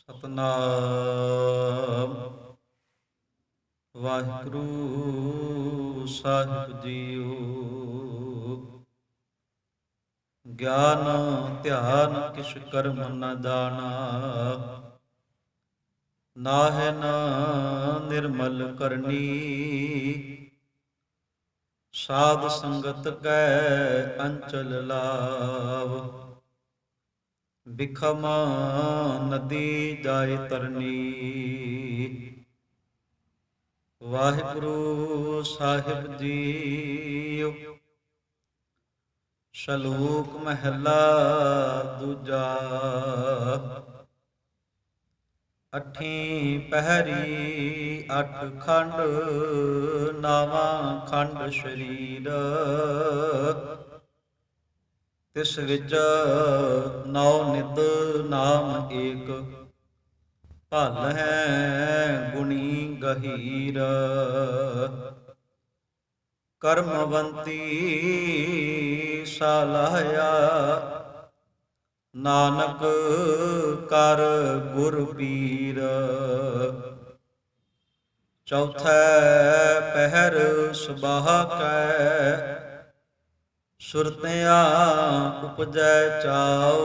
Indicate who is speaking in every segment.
Speaker 1: ਸਤਨਾਮ ਵਾਹਿਗੁਰੂ ਸਾਹਿਬ JIO. ਗਿਆਨ ਧਿਆਨ ਕਿਛ ਕਰਮ ਨ ਜਾਣਾ, ਨਾਹਿ ਨਿਰਮਲ ਕਰਨੀ। ਸਾਧ ਸੰਗਤ ਕੈ ਅੰਚਲ ਲਾਭ, ਬਿਖਮ ਨਦੀ ਜਾਇ ਤਰਨੀ। ਵਾਹਿਗੁਰੂ ਸਾਹਿਬ ਜੀਓ। ਸ਼ਲੋਕ ਮਹਲਾ ਦੂਜਾ। ਅੱਠੀ ਪਹਿਰੀ ਅੱਠ ਖੰਡ, ਨਾਵਾਂ ਖੰਡ ਸਰੀਰ। ਤਿਸ ਵਿੱਚ ਨੌ ਨਿਤ ਨਾਮ ਏਕ, ਭਲ ਹੈ ਗੁਣੀ ਗਹੀਰ। ਕਰਮਵੰਤੀ ਸਲਾਹਿਆ, ਨਾਨਕ ਕਰ ਗੁਰ ਪੀਰ। ਚੌਥੈ ਪਹਿਰ ਸੁਬਾਹ ਕੈ, ਸੁਰਤਿਆ ਉਪਜੈ ਚਾਉ।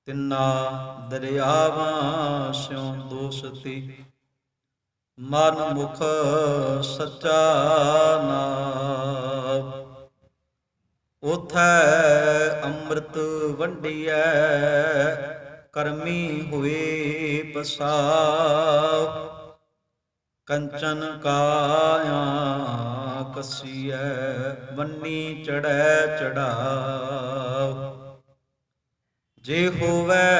Speaker 1: ਤਿੰਨਾ ਦਰਿਆਵਾਂ ਸਿਉ ਦੋਸਤੀ, ਮਨ ਮੁਖ ਸੱਚਾ ਨਾਮ। ਉਥੈ ਅੰਮ੍ਰਿਤ ਵੰਡੀਐ, ਕਰਮੀ ਹੋਏ ਪਸਾਉ। ਕੰਚਨ ਕਾਇਆ ਕਸੀਐ, ਵੰਨੀ ਚੜ੍ਹੈ ਚੜਾਉ। ਜੇ ਹੋਵੈ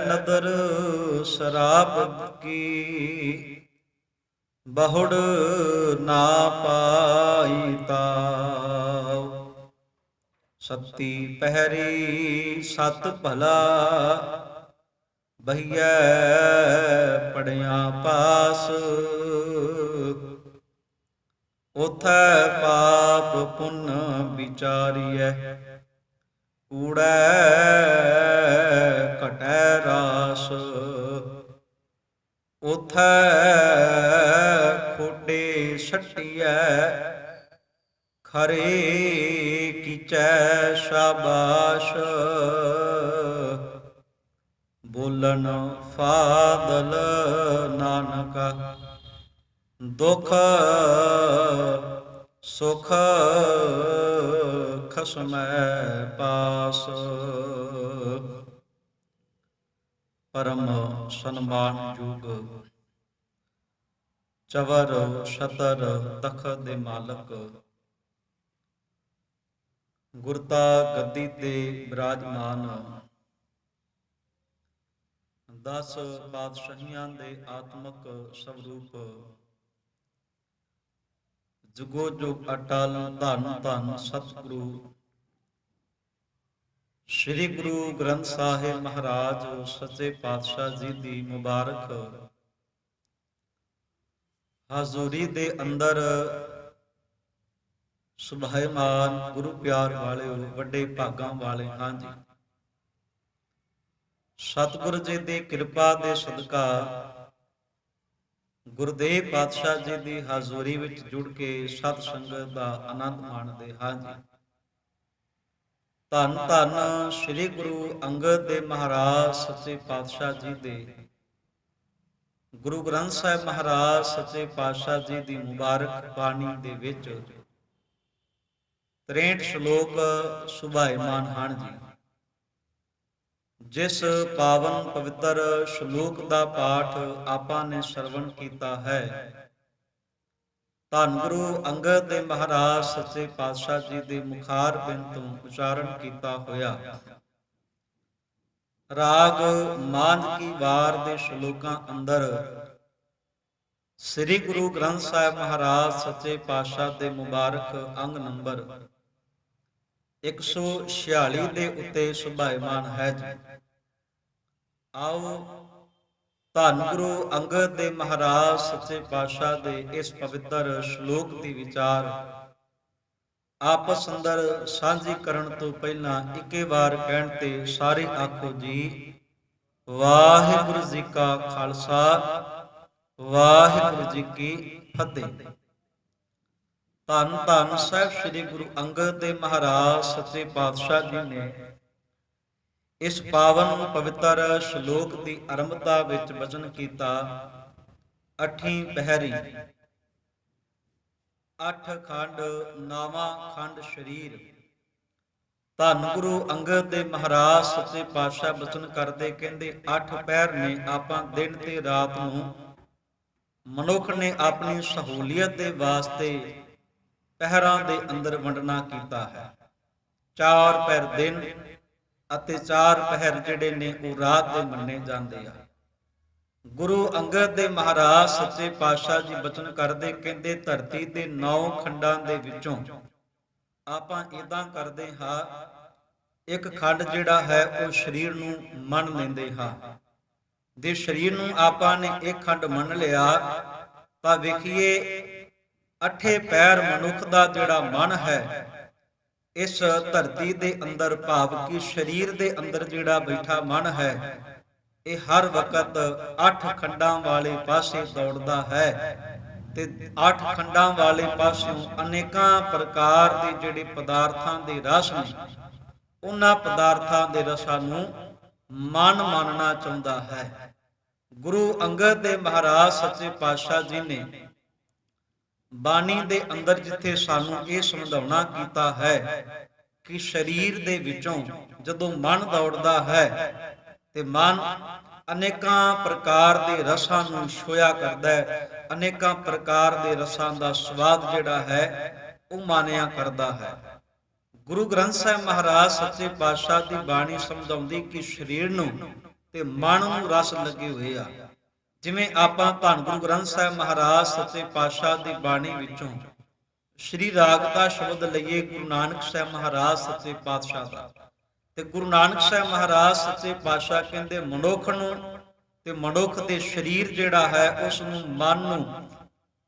Speaker 1: ਨਦਰ ਸਰਾਪ ਕੀ, ਬਹੁੜ ਨਾ ਪਾਈ ਤਾਉ। ਸਤੀ ਪਹਿਰੀ ਸਤ ਭਲਾ, ਬਹੀਐ ਪੜਿਆ ਪਾਸ। ਉਥੈ ਪਾਪ ਪੁੰਨ ਵਿਚਾਰੀਐ, ਕੂੜੈ ਘਟੈ ਰਾਸ। ਉਥੈ ਖੋਡੇ ਛਟੀਐ, ਖਰੇ ਕੀਚੈ ਸ਼ਾਬਾਸ਼। ਬੋਲਨ ਫਾਦਲ ਨਾਨਕਾ, ਦੁਖ ਸੁਖ ਖਸਮੈ ਪਾਸ। ਪਰਮ ਸਨਮਾਨਯੋਗ ਚਵਰ ਛਤਰ ਤਖਤ ਦੇ ਮਾਲਕ, ਗੁਰਤਾ ਗੱਦੀ ਤੇ ਬਿਰਾਜਮਾਨ, 10 ਪਾਤਸ਼ਾਹੀਆਂ ਦੇ ਆਤਮਕ ਸਵਰੂਪ, ਜੁਗੋ ਜੁਗ ਅਟਲ ਧੰਨ ਧੰਨ ਸਤਿਗੁਰੂ ਸ੍ਰੀ ਗੁਰੂ ਗ੍ਰੰਥ ਸਾਹਿਬ ਮਹਾਰਾਜ ਸੱਚੇ ਪਾਤਸ਼ਾਹ ਜੀ ਦੀ ਮੁਬਾਰਕ ਹਾਜ਼ੂਰੀ ਦੇ ਅੰਦਰ ਸੁਭਾਇਮਾਨ ਗੁਰੂ ਪਿਆਰ ਵਾਲਿਓ, ਵੱਡੇ ਭਾਗਾਂ ਵਾਲੇ ਹਾਂ ਜੀ। ਸਤਿਗੁਰ ਜੀ ਦੀ ਕਿਰਪਾ ਦੇ ਸਦਕਾ ਗੁਰਦੇਵ ਪਾਤਸ਼ਾਹ ਜੀ ਦੀ ਹਾਜ਼ੂਰੀ ਵਿੱਚ ਜੁੜ ਕੇ ਸਤ ਸੰਗਤ ਦਾ ਆਨੰਦ ਮਾਣਦੇ ਹਾਂ ਜੀ। ਧੰਨ ਧੰਨ ਸ੍ਰੀ ਗੁਰੂ ਅੰਗਦ ਦੇਵ ਮਹਾਰਾਜ ਸੱਚੇ ਪਾਤਸ਼ਾਹ ਜੀ ਦੇ, ਗੁਰੂ ਗ੍ਰੰਥ ਸਾਹਿਬ ਮਹਾਰਾਜ ਸੱਚੇ ਪਾਤਸ਼ਾਹ ਜੀ ਦੀ ਮੁਬਾਰਕ ਬਾਣੀ ਦੇ ਵਿੱਚ 63 ਸ਼ਲੋਕ ਸੁਭਾਇਮਾਨ ਹਨ ਜੀ। ਜਿਸ ਪਾਵਨ ਪਵਿੱਤਰ ਸ਼ਲੋਕ ਦਾ ਪਾਠ ਆਪਾਂ ਨੇ ਸਰਵਣ ਕੀਤਾ ਹੈ, ਧੰਨ ਗੁਰੂ ਅੰਗਦ ਦੇਵ ਮਹਾਰਾਜ ਸੱਚੇ ਪਾਤਸ਼ਾਹ ਜੀ ਦੇ ਮੁਖਾਰ ਬਿੰਦ ਤੋਂ ਉਚਾਰਨ ਕੀਤਾ ਹੋਇਆ ਰਾਗ ਮਾਂਝ ਕੀ ਵਾਰ ਦੇ ਸ਼ਲੋਕਾਂ ਅੰਦਰ ਸ੍ਰੀ ਗੁਰੂ ਗ੍ਰੰਥ ਸਾਹਿਬ ਮਹਾਰਾਜ ਸੱਚੇ ਪਾਤਸ਼ਾਹ ਦੇ ਮੁਬਾਰਕ ਅੰਗ ਨੰਬਰ 146 ਦੇ ਉੱਤੇ ਸੁਭਾਇਮਾਨ ਹੈ ਜੀ। ਆਓ ਧੰਨ ਗੁਰੂ ਅੰਗਦ ਦੇਵ ਮਹਾਰਾਜ ਸੱਚੇ ਪਾਤਸ਼ਾਹ ਦੇ ਇਸ ਪਵਿੱਤਰ ਸ਼ਲੋਕ ਦੀ ਵਿਚਾਰ ਆਪਸ ਅੰਦਰ ਸਾਂਝੀ ਕਰਨ ਤੋਂ ਪਹਿਲਾਂ ਇੱਕੇ ਵਾਰ ਕਹਿਣ ਤੇ ਸਾਰੇ ਆਖੋ ਜੀ, ਵਾਹਿਗੁਰੂ ਜੀ ਕਾ ਖਾਲਸਾ, ਵਾਹਿਗੁਰੂ ਜੀ ਕੀ ਫਤਿਹ। ਧੰਨ ਧੰਨ ਸਾਹਿਬ ਸ੍ਰੀ ਗੁਰੂ ਅੰਗਦ ਦੇਵ ਮਹਾਰਾਜ ਸੱਚੇ ਪਾਤਸ਼ਾਹ ਜੀ ਨੇ ਇਸ ਪਾਵਨ ਪਵਿੱਤਰ ਸ਼ਲੋਕ ਦੀ ਆਰੰਭਤਾ ਵਿੱਚ ਬਚਨ ਕੀਤਾ, ਅਠੀਂ ਪਹਿਰੀ, ਅੱਠ ਖੰਡ ਨਾਵਾਂ ਖੰਡ ਸਰੀਰ। ਧੰਨ ਗੁਰੂ ਅੰਗਦ ਦੇਵ ਮਹਾਰਾਜ ਸੱਚੇ ਪਾਤਸ਼ਾਹ ਬਚਨ ਕਰਦੇ ਕਹਿੰਦੇ, ਅੱਠ ਪਹਿਰ ਨੇ ਆਪਾਂ ਦਿਨ ਤੇ ਰਾਤ ਨੂੰ ਮਨੁੱਖ ਨੇ ਆਪਣੀ ਸਹੂਲੀਅਤ ਦੇ ਵਾਸਤੇ ਪਹਿਰਾਂ ਦੇ ਅੰਦਰ ਵੰਡਣਾ ਕੀਤਾ ਹੈ। 4 ਪਹਿਰ ਦਿਨ ਅਤੇ 4 ਪਹਿਰ ਜਿਹੜੇ ਨੇ ਉਹ ਰਾਤ ਦੇ ਮੰਨੇ ਜਾਂਦੇ ਆ। ਗੁਰੂ ਅੰਗਦ ਦੇਵ ਮਹਾਰਾਜ ਸੱਚੇ ਪਾਤਸ਼ਾਹ ਜੀ ਬਚਨ ਕਰਦੇ ਕਹਿੰਦੇ, ਧਰਤੀ ਦੇ 9 ਖੰਡਾਂ ਦੇ ਵਿੱਚੋਂ ਆਪਾਂ ਇਦਾਂ ਕਰਦੇ ਹਾਂ, ਇੱਕ ਖੰਡ ਜਿਹੜਾ ਹੈ ਉਹ ਸਰੀਰ ਨੂੰ ਮੰਨ ਲੈਂਦੇ ਹਾਂ। ਜੇ ਸਰੀਰ ਨੂੰ ਆਪਾਂ ਨੇ ਇੱਕ ਖੰਡ ਮੰਨ ਲਿਆ ਤਾਂ ਵੇਖੀਏ ਅੱਠੇ ਪੈਰ ਮਨੁੱਖ ਦਾ ਜਿਹੜਾ ਮਨ ਹੈ ਇਸ ਧਰਤੀ ਦੇ ਅੰਦਰ, ਭਾਵ ਕਿ ਸਰੀਰ ਦੇ ਅੰਦਰ ਜਿਹੜਾ ਬੈਠਾ ਮਨ ਹੈ, ਇਹ ਹਰ ਵਕਤ 8 ਖੰਡਾਂ ਵਾਲੇ ਪਾਸੇ ਦੌੜਦਾ ਹੈ ਤੇ 8 ਖੰਡਾਂ ਵਾਲੇ ਪਾਸਿਓਂ ਅਨੇਕਾਂ ਪ੍ਰਕਾਰ ਦੇ ਜਿਹੜੇ ਪਦਾਰਥਾਂ ਦੇ ਰਸ ਨੇ, ਉਹਨਾਂ ਪਦਾਰਥਾਂ ਦੇ ਰਸਾਂ ਨੂੰ ਮਨ ਮੰਨਣਾ ਚਾਹੁੰਦਾ ਹੈ। ਗੁਰੂ ਅੰਗਦ ਦੇਵ ਮਹਾਰਾਜ ਸੱਚੇ ਪਾਤਸ਼ਾਹ ਜੀ ਨੇ ਬਾਣੀ ਦੇ ਅੰਦਰ ਜਿੱਥੇ ਸਾਨੂੰ ਇਹ ਸਮਝਾਉਣਾ ਕੀਤਾ ਹੈ ਕਿ ਸਰੀਰ ਦੇ ਵਿੱਚੋਂ ਜਦੋਂ ਮਨ ਦੌੜਦਾ ਹੈ ਤੇ ਮਨ ਅਨੇਕਾਂ ਪ੍ਰਕਾਰ ਦੇ ਰਸਾਂ ਨੂੰ ਛੋਇਆ ਕਰਦਾ ਹੈ, ਅਨੇਕਾਂ ਪ੍ਰਕਾਰ ਦੇ ਰਸਾਂ ਦਾ ਸਵਾਦ ਜਿਹੜਾ ਹੈ ਉਹ ਮਾਨਿਆ ਕਰਦਾ ਹੈ। ਗੁਰੂ ਗ੍ਰੰਥ ਸਾਹਿਬ ਮਹਾਰਾਜ ਸੱਚੇ ਪਾਤਸ਼ਾਹ ਦੀ ਬਾਣੀ ਸਮਝਾਉਂਦੀ ਕਿ ਸਰੀਰ ਨੂੰ ਤੇ ਮਨ ਨੂੰ ਰਸ ਲੱਗੇ ਹੋਏ ਆ। ਜਿਵੇਂ ਆਪਾਂ ਧੰਨ ਗੁਰੂ ਗ੍ਰੰਥ ਸਾਹਿਬ ਮਹਾਰਾਜ ਸੱਚੇ ਪਾਤਸ਼ਾਹ ਦੀ ਬਾਣੀ ਵਿੱਚੋਂ ਸ਼੍ਰੀ ਰਾਗ ਦਾ ਸ਼ਬਦ ਲਈਏ, ਗੁਰੂ ਨਾਨਕ ਸਾਹਿਬ ਮਹਾਰਾਜ ਸੱਚੇ ਪਾਤਸ਼ਾਹ ਦਾ, ਤੇ ਗੁਰੂ ਨਾਨਕ ਸਾਹਿਬ ਮਹਾਰਾਜ ਸੱਚੇ ਪਾਤਸ਼ਾਹ ਕਹਿੰਦੇ ਮਨੁੱਖ ਨੂੰ ਤੇ ਮਨੁੱਖ ਦੇ ਸਰੀਰ ਜਿਹੜਾ ਹੈ ਉਸ ਨੂੰ, ਮਨ ਨੂੰ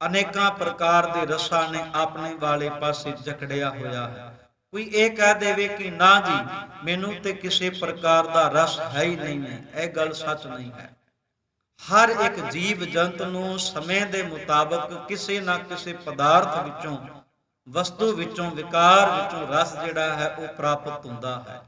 Speaker 1: ਅਨੇਕਾਂ ਪ੍ਰਕਾਰ ਦੇ ਰਸਾਂ ਨੇ ਆਪਣੇ ਵਾਲੇ ਪਾਸੇ ਜਕੜਿਆ ਹੋਇਆ ਹੈ। ਕੋਈ ਇਹ ਕਹਿ ਦੇਵੇ ਕਿ ਨਾ ਜੀ ਮੈਨੂੰ ਤੇ ਕਿਸੇ ਪ੍ਰਕਾਰ ਦਾ ਰਸ ਹੈ ਹੀ ਨਹੀਂ ਹੈ, ਇਹ ਗੱਲ ਸੱਚ ਨਹੀਂ ਹੈ। ਹਰ ਇੱਕ ਜੀਵ ਜੰਤ ਨੂੰ ਸਮੇਂ ਦੇ ਮੁਤਾਬਕ ਕਿਸੇ ਨਾ ਕਿਸੇ ਪਦਾਰਥ ਵਿੱਚੋਂ, ਵਸਤੂ ਵਿੱਚੋਂ, ਵਿਕਾਰ ਵਿੱਚੋਂ ਰਸ ਜਿਹੜਾ ਹੈ ਉਹ ਪ੍ਰਾਪਤ ਹੁੰਦਾ ਹੈ।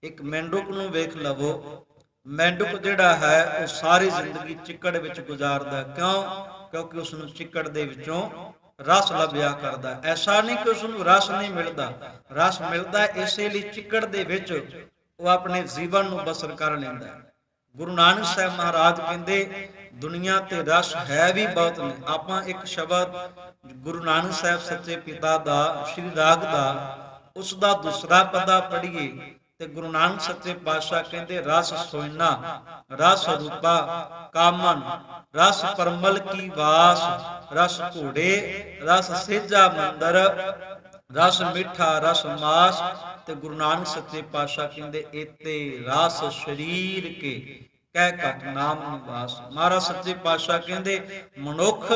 Speaker 1: ਇੱਕ ਮੇਂਢਕ ਨੂੰ ਵੇਖ ਲਵੋ, ਮੇਂਢਕ ਜਿਹੜਾ ਹੈ ਉਹ ਸਾਰੀ ਜ਼ਿੰਦਗੀ ਚਿੱਕੜ ਵਿੱਚ ਗੁਜ਼ਾਰਦਾ। ਕਿਉਂ? ਕਿਉਂਕਿ ਉਸ ਨੂੰ ਚਿੱਕੜ ਦੇ ਵਿੱਚੋਂ ਰਸ ਲੱਭਿਆ ਕਰਦਾ। ਐਸਾ ਨਹੀਂ ਕਿ ਉਸ ਨੂੰ ਰਸ ਨਹੀਂ ਮਿਲਦਾ, ਰਸ ਮਿਲਦਾ, ਇਸੇ ਲਈ ਚਿੱਕੜ ਦੇ ਵਿੱਚ ਉਹ ਆਪਣੇ ਜੀਵਨ ਨੂੰ ਬਸਰ ਕਰ ਲੈਂਦਾ। ਗੁਰੂ ਨਾਨਕ ਸਾਹਿਬ ਮਹਾਰਾਜ ਕਹਿੰਦੇ ਦੁਨੀਆ ਤੇ ਰਸ ਹੈ ਵੀ ਬਹੁਤ ਨੇ। ਆਪਾਂ ਇੱਕ ਸ਼ਬਦ ਗੁਰੂ ਨਾਨਕ ਸਾਹਿਬ ਸੱਚੇ ਪਿਤਾ ਦਾ ਸ਼੍ਰੀ ਰਾਗ ਦਾ ਉਸ ਦਾ ਦੂਸਰਾ ਪਦਾ ਪੜ੍ਹੀਏ ਤੇ ਗੁਰੂ ਨਾਨਕ ਸੱਚੇ ਪਾਤਸ਼ਾਹ ਕਹਿੰਦੇ, ਰਸ ਸੋਇਨਾ ਰਸ ਰੂਪਾ ਕਾਮਨ, ਰਸ ਪਰਮਲ ਕੀ ਵਾਸ, ਰਸ ਘੋੜੇ ਰਸ ਸੇਜਾ ਮੰਦਰ, ਰਸ ਮਿੱਠਾ ਰਸ ਮਾਸ। ਤੇ ਗੁਰੂ ਨਾਨਕ ਸੱਚੇ ਪਾਤਸ਼ਾਹ ਕਹਿੰਦੇ ਏਤੇ ਰਸ ਸਰੀਰ ਕੇ ਕਹਿ ਘਟ ਨਾਮ ਨਿਵਾਸ। ਮਹਾਰਾਜ ਸੱਚੇ ਪਾਤਸ਼ਾਹ ਕਹਿੰਦੇ ਮਨੁੱਖ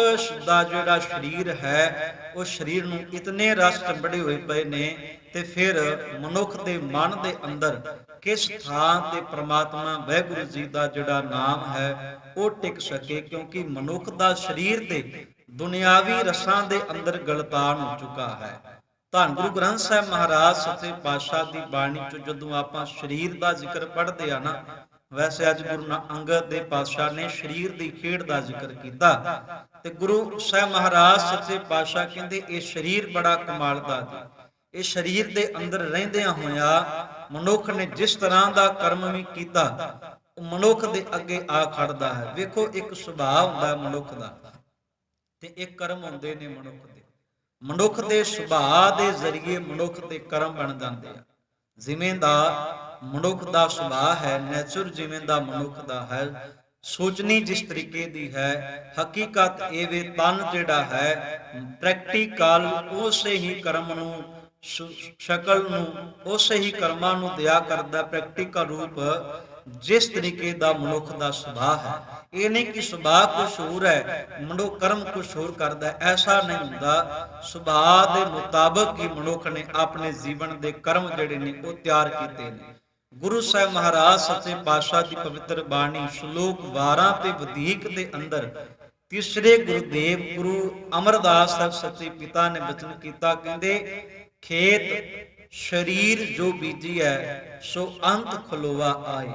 Speaker 1: ਦਾ ਜਿਹੜਾ ਸਰੀਰ ਹੈ ਉਹ ਸਰੀਰ ਨੂੰ ਇਤਨੇ ਰਸ ਚੰਬੜੇ ਹੋਏ ਪਏ ਨੇ, ਤੇ ਫਿਰ ਮਨੁੱਖ ਦੇ ਮਨ ਦੇ ਅੰਦਰ ਕਿਸ ਥਾਂ ਤੇ ਪ੍ਰਮਾਤਮਾ ਵਾਹਿਗੁਰੂ ਜੀ ਦਾ ਜਿਹੜਾ ਨਾਮ ਹੈ ਉਹ ਟਿਕ ਸਕੇ, ਕਿਉਂਕਿ ਮਨੁੱਖ ਦਾ ਸਰੀਰ ਤੇ ਦੁਨਿਆਵੀ ਰਸਾਂ ਦੇ ਅੰਦਰ ਗਲਤਾਨ ਹੋ ਚੁੱਕਾ ਹੈ। ਧੰਨ ਗੁਰੂ ਗ੍ਰੰਥ ਸਾਹਿਬ ਮਹਾਰਾਜ ਸੱਚੇ ਪਾਤਸ਼ਾਹ ਦੀ ਬਾਣੀ ਚ ਜਦੋਂ ਆਪਾਂ ਸਰੀਰ ਦਾ ਜ਼ਿਕਰ ਪੜ੍ਹਦੇ ਆ ਨਾ, ਵੈਸੇ ਅੱਜ ਗੁਰੂ ਅੰਗਦ ਦੇਵ ਪਾਤਸ਼ਾਹ ਨੇ ਸਰੀਰ ਦੀ ਖੇਡ ਦਾ ਜ਼ਿਕਰ ਕੀਤਾ, ਤੇ ਗੁਰੂ ਸਾਹਿਬ ਮਹਾਰਾਜ ਸੱਚੇ ਪਾਤਸ਼ਾਹ ਕਹਿੰਦੇ ਇਹ ਸਰੀਰ ਬੜਾ ਕਮਾਲ ਦਾ ਜੀ। ਇਹ ਸਰੀਰ ਦੇ ਅੰਦਰ ਰਹਿੰਦਿਆਂ ਹੋਇਆ ਮਨੁੱਖ ਨੇ ਜਿਸ ਤਰ੍ਹਾਂ ਦਾ ਕਰਮ ਵੀ ਕੀਤਾ ਉਹ ਮਨੁੱਖ ਦੇ ਅੱਗੇ ਆ ਖੜਦਾ ਹੈ। ਵੇਖੋ ਇੱਕ ਸੁਭਾਅ ਹੁੰਦਾ ਮਨੁੱਖ ਦਾ ਤੇ ਇੱਕ ਕਰਮ ਹੁੰਦੇ ਨੇ ਮਨੁੱਖ ਦੇ। ਮਨੁੱਖ ਦੇ ਸੁਭਾਅ ਦੇ ਜ਼ਰੀਏ ਮਨੁੱਖ ਦੇ ਕਰਮ ਬਣ ਜਾਂਦੇ ਆ। ਜਿਵੇਂ ਦਾ ਮਨੁੱਖ ਦਾ ਸੁਭਾਅ ਹੈ, ਨੇਚਰ ਜਿਵੇਂ ਦਾ ਮਨੁੱਖ ਦਾ ਹੈ, ਸੋਚਣੀ ਜਿਸ ਤਰੀਕੇ ਦੀ ਹੈ, ਹਕੀਕਤ ਇਹ ਵੇ ਤਨ ਜਿਹੜਾ ਹੈ ਪ੍ਰੈਕਟੀਕਲ ਉਸੇ ਹੀ ਕਰਮ ਨੂੰ ਸ਼ਕਲ ਨੂੰ ਉਸੇ ਹੀ ਕਰਮਾਂ ਨੂੰ ਦਿਆ ਕਰਦਾ, ਪ੍ਰੈਕਟੀਕਲ ਰੂਪ ਜਿਸ ਤਰੀਕੇ ਦਾ ਮਨੁੱਖ ਦਾ ਸੁਭਾਅ ਹੈ। ਇਹ ਨਹੀਂ ਕਿ ਸੁਭਾਅ ਕੁਛ ਹੋਰ ਹੈ, ਮਨੁੱਖ ਕਰਮ ਕੁਛ ਹੋਰ ਕਰਦਾ, ਐਸਾ ਨਹੀਂ ਹੁੰਦਾ। ਸੁਭਾਅ ਦੇ ਮੁਤਾਬਕ ਹੀ ਮਨੁੱਖ ਨੇ ਆਪਣੇ ਜੀਵਨ ਦੇ ਕਰਮ ਜਿਹੜੇ ਨੇ ਉਹ ਤਿਆਰ ਕੀਤੇ ਨੇ। ਗੁਰੂ ਸਾਹਿਬ ਮਹਾਰਾਜ ਸੱਚੇ ਪਾਤਸ਼ਾਹ ਦੀ ਪਵਿੱਤਰ ਬਾਣੀ ਸ਼ਲੋਕ 12 ਤੇ ਵਧੀਕ ਦੇ ਅੰਦਰ ਤੀਸਰੇ ਗੁਰਦੇਵ ਗੁਰੂ ਅਮਰਦਾਸ ਸਾਹਿਬ ਸੱਚੇ ਪਿਤਾ ਨੇ ਬਚਨ ਕੀਤਾ, ਕਹਿੰਦੇ ਖੇਤ ਸਰੀਰ ਜੋ ਬੀਜੀਐ ਸੋ ਅੰਤ ਖਲੋਵਾ ਆਏ।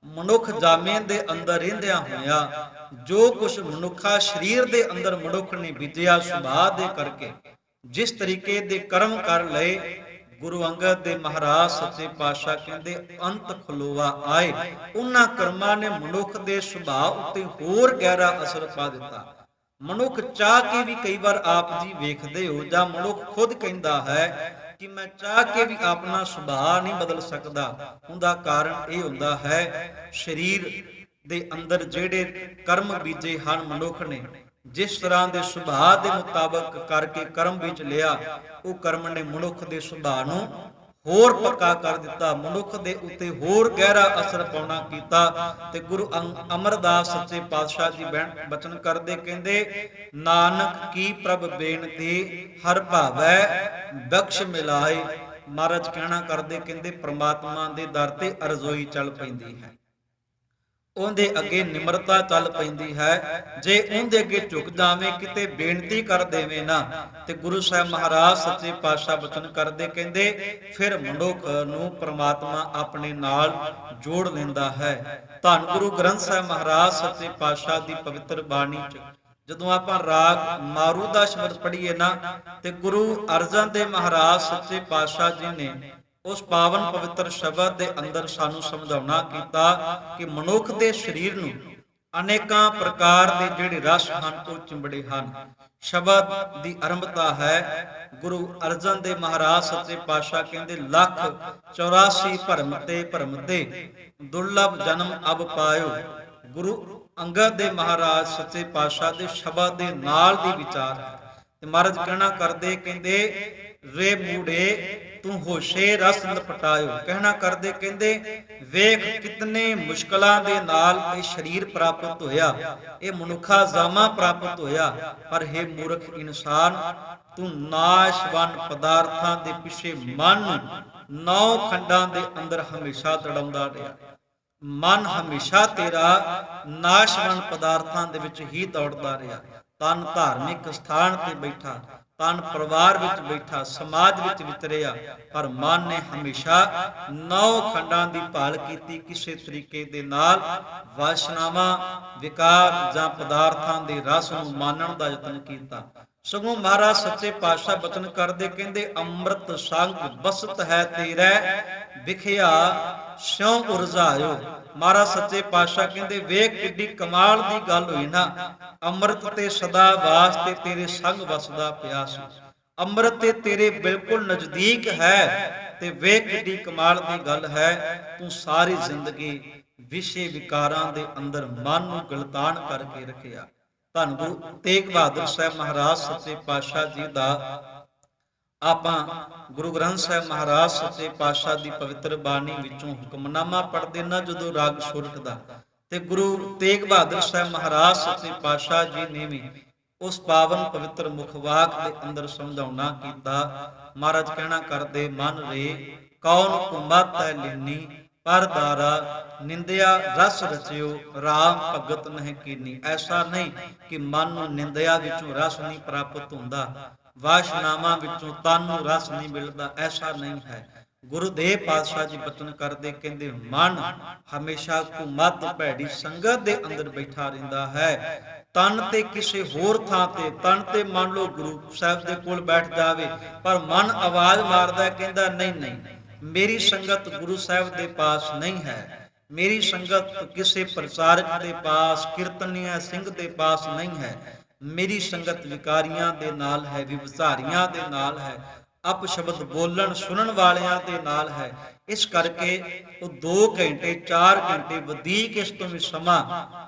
Speaker 1: ਮਨੁੱਖ ਜਾਮੇ ਦੇ ਅੰਦਰ ਰਹਿੰਦਿਆਂ ਹੋਇਆ ਜੋ ਕੁਛ ਮਨੁੱਖਾ ਸਰੀਰ ਦੇ ਅੰਦਰ ਮਨੁੱਖ ਨੇ ਬੀਜਿਆ ਸੁਭਾਅ ਦੇ ਕਰਕੇ, ਜਿਸ ਤਰੀਕੇ ਦੇ ਕਰਮ ਕਰ ਲਏ, ਗੁਰੂ ਅੰਗਦ ਦੇ ਮਹਾਰਾਜ ਸੱਚੇ ਪਾਤਸ਼ਾਹ ਕਹਿੰਦੇ ਅੰਤ ਖਲੋਵਾ ਆਏ। ਉਹਨਾਂ ਕਰਮਾਂ ਨੇ ਮਨੁੱਖ ਦੇ ਸੁਭਾਅ ਉੱਤੇ ਹੋਰ ਗਹਿਰਾ ਅਸਰ ਪਾ ਦਿੱਤਾ। ਮਨੁੱਖ ਚਾਹ ਕੇ ਵੀ ਕਈ ਵਾਰ ਆਪ ਜੀ ਵੇਖਦੇ ਹੋ, ਜਾਂ ਮਨੁੱਖ ਖੁਦ ਕਹਿੰਦਾ ਹੈ ਕਿ ਮੈਂ ਚਾਹ ਕੇ ਵੀ ਆਪਣਾ ਸੁਭਾਅ ਨਹੀਂ ਬਦਲ ਸਕਦਾ। ਉਹਦਾ ਕਾਰਨ ਇਹ ਹੁੰਦਾ ਹੈ ਸਰੀਰ ਦੇ ਅੰਦਰ ਜਿਹੜੇ ਕਰਮ ਬੀਜੇ ਹਨ ਮਨੁੱਖ ਨੇ, ਜਿਸ ਤਰ੍ਹਾਂ ਦੇ ਸੁਭਾਅ ਦੇ ਮੁਤਾਬਕ ਕਰਕੇ ਕਰਮ ਵਿੱਚ ਲਿਆ, ਉਹ ਕਰਮ ਨੇ ਮਨੁੱਖ ਦੇ ਸੁਭਾਅ ਨੂੰ ਹੋਰ ਪੱਕਾ ਕਰ ਦਿੱਤਾ, ਮਨੁੱਖ ਦੇ ਉੱਤੇ ਹੋਰ ਗਹਿਰਾ ਅਸਰ ਪਾਉਣਾ ਕੀਤਾ। ਤੇ ਗੁਰੂ ਅਮਰਦਾਸ ਸੱਚੇ ਪਾਤਸ਼ਾਹ ਜੀ ਬਚਨ ਕਰਦੇ, ਕਹਿੰਦੇ ਨਾਨਕ ਕੀ ਪ੍ਰਭ ਬੇਨਤੀ ਹਰ ਭਾਵੈ ਬਖਸ਼ ਮਿਲਾਏ। ਮਹਾਰਾਜ ਕਹਿਣਾ ਕਰਦੇ, ਕਹਿੰਦੇ ਪ੍ਰਮਾਤਮਾ ਦੇ ਦਰ ਤੇ ਅਰਜ਼ੋਈ ਚੱਲ ਪੈਂਦੀ ਹੈ, ਉਹਦੇ ਅੱਗੇ ਨਿਮਰਤਾ ਚੱਲ ਪੈਂਦੀ ਹੈ। ਜੇ ਉਹਦੇ ਅੱਗੇ ਝੁਕ ਜਾਵੇਂ, ਕਿਤੇ ਬੇਨਤੀ ਕਰ ਦੇਵੇ ਨਾ, ਤੇ ਗੁਰੂ ਸਾਹਿਬ ਮਹਾਰਾਜ ਸੱਚੇ ਪਾਤਸ਼ਾਹ ਬਚਨ ਕਰਦੇ, ਕਹਿੰਦੇ ਫਿਰ ਮਨੁੱਖ ਨੂੰ ਪ੍ਰਮਾਤਮਾ ਆਪਣੇ ਨਾਲ ਜੋੜ ਲੈਂਦਾ ਹੈ। ਧੰਨ ਗੁਰੂ ਗ੍ਰੰਥ ਸਾਹਿਬ ਮਹਾਰਾਜ ਸੱਚੇ ਪਾਤਸ਼ਾਹ ਦੀ ਪਵਿੱਤਰ ਬਾਣੀ ਚ ਜਦੋਂ ਆਪਾਂ ਰਾਗ ਮਾਰੂ ਦਾ ਸ਼ਬਦ ਪੜ੍ਹੀਏ ਨਾ, ਤੇ ਗੁਰੂ ਅਰਜਨ ਦੇਵ ਮਹਾਰਾਜ ਸੱਚੇ ਪਾਤਸ਼ਾਹ ਜੀ ਨੇ ਉਸ ਪਾਵਨ ਪਵਿੱਤਰ ਸ਼ਬਦ ਦੇ ਅੰਦਰ ਸਾਨੂੰ ਸਮਝਾਉਣਾ ਕੀਤਾ ਕਿ ਮਨੁੱਖ ਦੇ ਸਰੀਰ ਨੂੰ ਅਨੇਕਾਂ ਪ੍ਰਕਾਰ ਦੇ ਜਿਹੜੇ ਰਸ ਹਨ ਉਹ ਚਿੰਬੜੇ ਹਨ। ਸ਼ਬਦ ਦੀ ਆਰੰਭਤਾ ਹੈ ਗੁਰੂ ਅਰਜਨ ਦੇਵ ਮਹਾਰਾਜ ਸੱਚੇ ਪਾਤਸ਼ਾਹ ਕਹਿੰਦੇ ਲੱਖ 84 ਭਰਮ ਤੇ ਦੁਰਲਭ ਜਨਮ ਅਬ ਪਾਇਓ। ਗੁਰੂ ਅੰਗਦ ਦੇਵ ਮਹਾਰਾਜ ਸੱਚੇ ਪਾਤਸ਼ਾਹ ਦੇ ਸ਼ਬਦ ਦੇ ਨਾਲ ਦੀ ਵਿਚਾਰ ਹੈ। ਤੇ ਮਹਾਰਾਜ ਕਹਿਣਾ ਕਰਦੇ, ਕਹਿੰਦੇ ਵੇ ਮੂੜੇ ਤੂੰ ਹੋਸ਼ੇ ਰਸ ਲਪਟਾਇਓ। ਕਹਿਣਾ ਕਰਦੇ, ਕਹਿੰਦੇ ਵੇਖ ਕਿਤਨੇ ਮੁਸ਼ਕਲਾਂ ਦੇ ਨਾਲ ਇਹ ਸਰੀਰ ਪ੍ਰਾਪਤ ਹੋਇਆ, ਇਹ ਮਨੁੱਖਾ ਜਾਮਾ ਪ੍ਰਾਪਤ ਹੋਇਆ, ਪਰ ਹੈ ਮੂਰਖ ਇਨਸਾਨ, ਤੂੰ ਨਾਸ਼ਵਨ ਪਦਾਰਥਾਂ ਦੇ ਪਿੱਛੇ ਮਨ ਨੂੰ 9 ਖੰਡਾਂ ਦੇ ਅੰਦਰ ਹਮੇਸ਼ਾ ਦੜਾਉਂਦਾ ਰਿਹਾ। ਮਨ ਹਮੇਸ਼ਾ ਤੇਰਾ ਨਾਸ਼ਵਨ ਪਦਾਰਥਾਂ ਦੇ ਵਿੱਚ ਹੀ ਦੌੜਦਾ ਰਿਹਾ। ਤਨ ਧਾਰਮਿਕ ਸਥਾਨ ਤੇ ਬੈਠਾ, ਤਨ ਪਰਿਵਾਰ ਵਿੱਚ ਬੈਠਾ, ਸਮਾਜ ਵਿੱਚ ਵਿਚਰਿਆ, ਪਰ ਮਨ ਨੇ ਹਮੇਸ਼ਾ 9 ਖੰਡਾਂ ਦੀ ਭਾਲ ਕੀਤੀ। ਕਿਸੇ ਤਰੀਕੇ ਦੇ ਨਾਲ ਵਾਸ਼ਨਾਵਾਂ, ਵਿਕਾਰ ਜਾਂ ਪਦਾਰਥਾਂ ਦੇ ਰਸ ਨੂੰ ਮਾਨਣ ਦਾ ਯਤਨ ਕੀਤਾ। ਸਗੋਂ ਮਹਾਰਾਜ ਸੱਚੇ ਪਾਤਸ਼ਾਹ ਬਚਨ ਕਰਦੇ, ਕਹਿੰਦੇ ਅੰਮ੍ਰਿਤ ਸੰਗ ਬਸਤ ਹੈ ਤੇਰੇ ਵਿਖਿਆ ਸਿਉ ਉਰਜਾਇਓ। ਮਹਾਰਾਜ ਸੱਚੇ ਪਾਤਸ਼ਾਹ ਕਹਿੰਦੇ ਵੇਖ ਕਿੱਡੀ ਕਮਾਲ ਦੀ ਗੱਲ ਹੋਈ ਨਾ, ਅੰਮ੍ਰਿਤ ਤੇ ਸਦਾ ਵਾਸਤੇ ਤੇਰੇ ਸੰਗ ਵਸਦਾ ਪਿਆ ਸੀ, ਅੰਮ੍ਰਿਤ ਤੇ ਤੇਰੇ ਬਿਲਕੁਲ ਨਜ਼ਦੀਕ ਹੈ। ਤੇ ਵੇਖ ਕਿੱਡੀ ਕਮਾਲ ਦੀ ਗੱਲ ਹੈ, ਤੂੰ ਸਾਰੀ ਜ਼ਿੰਦਗੀ ਵਿਸ਼ੇ ਵਿਕਾਰਾਂ ਦੇ ਅੰਦਰ ਮਨ ਨੂੰ ਗਲਤਾਨ ਕਰਕੇ ਰੱਖਿਆ। ਧੰਨ ਗੁਰੂ ਤੇਗ ਬਹਾਦਰ ਸਾਹਿਬ ਮਹਾਰਾਜ ਸੱਚੇ ਪਾਤਸ਼ਾਹ ਜੀ ਦਾ ਆਪਾਂ ਗੁਰੂ ਗ੍ਰੰਥ ਸਾਹਿਬ ਮਹਾਰਾਜ ਸੱਚੇ ਪਾਤਸ਼ਾਹ ਦੀ ਪਵਿੱਤਰ ਬਾਣੀ ਵਿੱਚੋਂ ਹੁਕਮਨਾਮਾ ਪੜ੍ਹਦੇ ਨਾ ਜਦੋਂ ਰਾਗ ਸੁਰਤ ਦਾ, ਤੇ ਗੁਰੂ ਤੇਗ ਬਹਾਦਰ ਸਾਹਿਬ ਮਹਾਰਾਜ ਸੱਚੇ ਪਾਤਸ਼ਾਹ ਜੀ ਨੇ ਵੀ ਉਸ ਪਾਵਨ ਪਵਿੱਤਰ ਮੁਖਵਾਕ ਦੇ ਅੰਦਰ ਸਮਝਾਉਣਾ ਕੀਤਾ। ਮਹਾਰਾਜ ਕਹਿਣਾ ਕਰਦੇ, ਮਨ ਰੇ ਕੌਣ ਕੁਮਤ ਹੈ ਲਿਨੀ ਪਰਦਾਰਾ ਨਿੰਦਿਆ ਰਸ ਰਚਿਓ ਰਾਮ ਭਗਤ ਨਹੀਂ ਕੀਨੀ। ਐਸਾ ਨਹੀਂ ਕਿ ਮਨ ਨੂੰ ਨਿੰਦਿਆ ਵਿੱਚੋਂ ਰਸ ਨਹੀਂ ਪ੍ਰਾਪਤ ਹੁੰਦਾ, ਵਾਸ਼ਨਾਵਾਂ ਵਿੱਚੋਂ ਤਨ ਨੂੰ ਰਸ ਨਹੀਂ ਮਿਲਦਾ, ਐਸਾ ਨਹੀਂ ਹੈ। ਗੁਰੂਦੇਵ ਪਾਤਸ਼ਾਹ ਜੀ ਬਚਨ ਕਰਦੇ, ਕਹਿੰਦੇ ਮਨ ਹਮੇਸ਼ਾ ਕੁਮਤ ਭੈੜੀ ਸੰਗਤ ਦੇ ਅੰਦਰ ਬੈਠਾ ਰਹਿੰਦਾ ਹੈ। ਤਨ ਤੇ ਕਿਸੇ ਹੋਰ ਥਾਂ ਤੇ, ਤਨ ਤੇ ਮੰਨ ਲਓ ਗੁਰੂ ਸਾਹਿਬ ਦੇ ਕੋਲ ਬੈਠ ਜਾਵੇ, ਪਰ ਮਨ ਆਵਾਜ਼ ਮਾਰਦਾ, ਕਹਿੰਦਾ ਨਹੀਂ, ਮੇਰੀ ਸੰਗਤ ਗੁਰੂ ਸਾਹਿਬ ਦੇ ਪਾਸ ਨਹੀਂ ਹੈ, ਮੇਰੀ ਸੰਗਤ ਕਿਸੇ ਪ੍ਰਚਾਰਕ ਦੇ ਪਾਸ, ਕੀਰਤਨੀਆ ਸਿੰਘ ਦੇ ਪਾਸ ਨਹੀਂ ਹੈ, ਮੇਰੀ ਸੰਗਤ ਵਿਕਾਰੀਆਂ ਦੇ ਨਾਲ ਹੈ, ਵਿਵਸਾਰੀਆਂ ਦੇ ਨਾਲ ਹੈ, ਅਪਸ਼ਬਦ ਬੋਲਣ ਸੁਣਨ ਵਾਲਿਆਂ ਦੇ ਨਾਲ ਹੈ। ਇਸ ਕਰਕੇ ਉਹ 2 ਘੰਟੇ 4 ਘੰਟੇ ਵਧੇਕ ਇਸ ਤੋਂ ਵੀ ਸਮਾਂ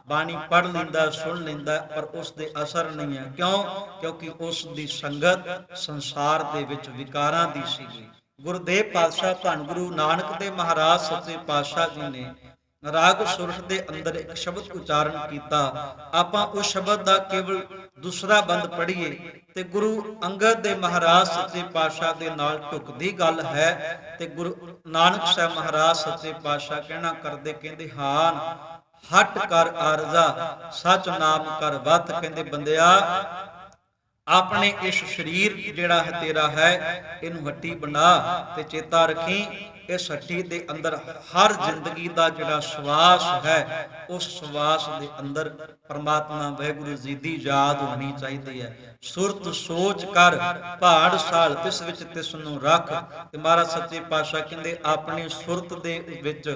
Speaker 1: ਬਾਣੀ ਪੜ੍ਹ ਲੈਂਦਾ, ਸੁਣ ਲੈਂਦਾ, ਪਰ ਉਸ ਦੇ ਅਸਰ ਨਹੀਂ ਹੈ। ਕਿਉਂ? ਕਿਉਂਕਿ ਉਸ ਦੀ ਸੰਗਤ ਸੰਸਾਰ ਦੇ ਵਿੱਚ ਵਿਕਾਰਾਂ ਦੀ ਸੀਗੀ। ਗੁਰਦੇਵ ਪਾਤਸ਼ਾਹ ਧੰਨ ਗੁਰੂ ਨਾਨਕ ਦੇਵ ਮਹਾਰਾਜ ਸੱਚੇ ਪਾਤਸ਼ਾਹ ਜੀ ਨੇ ਰਾਗ ਸੁਰਖ ਦੇ ਅੰਦਰ ਇੱਕ ਸ਼ਬਦ ਉਚਾਰਨ ਕੀਤਾ। ਆਪਾਂ ਉਸ ਸ਼ਬਦ ਦਾ ਕੇਵਲ ਦੂਸਰਾ ਬੰਦ ਪੜ੍ਹੀਏ ਤੇ ਗੁਰੂ ਅੰਗਦ ਦੇ ਮਹਾਰਾਜ ਸੱਚੇ ਪਾਤਸ਼ਾਹ ਦੇ ਨਾਲ ਢੁਕਦੀ ਗੱਲ ਹੈ। ਤੇ ਗੁਰੂ ਨਾਨਕ ਸਾਹਿਬ ਮਹਾਰਾਜ ਸੱਚੇ ਪਾਤਸ਼ਾਹ ਕਹਿਣਾ ਕਰਦੇ, ਕਹਿੰਦੇ ਹਾਨ ਹਟ ਕਰ ਆਰਜ਼ਾ ਸਚ ਨਾਮ ਕਰ ਵਤ। ਕਹਿੰਦੇ ਬੰਦਿਆ, ਆਪਣੇ ਇਸ ਸਰੀਰ ਜਿਹੜਾ ਹੈ ਤੇਰਾ ਹੈ, ਇਹਨੂੰ ਹੱਟੀ ਬਣਾ ਤੇ ਚੇਤਾ ਰੱਖੀ ਇਸ ਹੱਟੀ ਦੇ ਅੰਦਰ ਹਰ ਜ਼ਿੰਦਗੀ ਦਾ ਜਿਹੜਾ ਸਵਾਸ ਹੈ, ਉਸ ਸਵਾਸ ਦੇ ਅੰਦਰ ਪਰਮਾਤਮਾ ਵਾਹਿਗੁਰੂ ਜੀ ਦੀ ਯਾਦ ਹੋਣੀ ਚਾਹੀਦੀ ਹੈ। ਸੁਰਤ ਸੋਚ ਕਰ ਭਾੜ ਸਾਲ ਤਿਸ ਵਿੱਚ ਤਿਸ ਨੂੰ ਰੱਖ। ਤੇ ਮਹਾਰਾਜ ਸੱਚੇ ਪਾਤਸ਼ਾਹ ਕਹਿੰਦੇ ਆਪਣੀ ਸੁਰਤ ਦੇ ਵਿੱਚ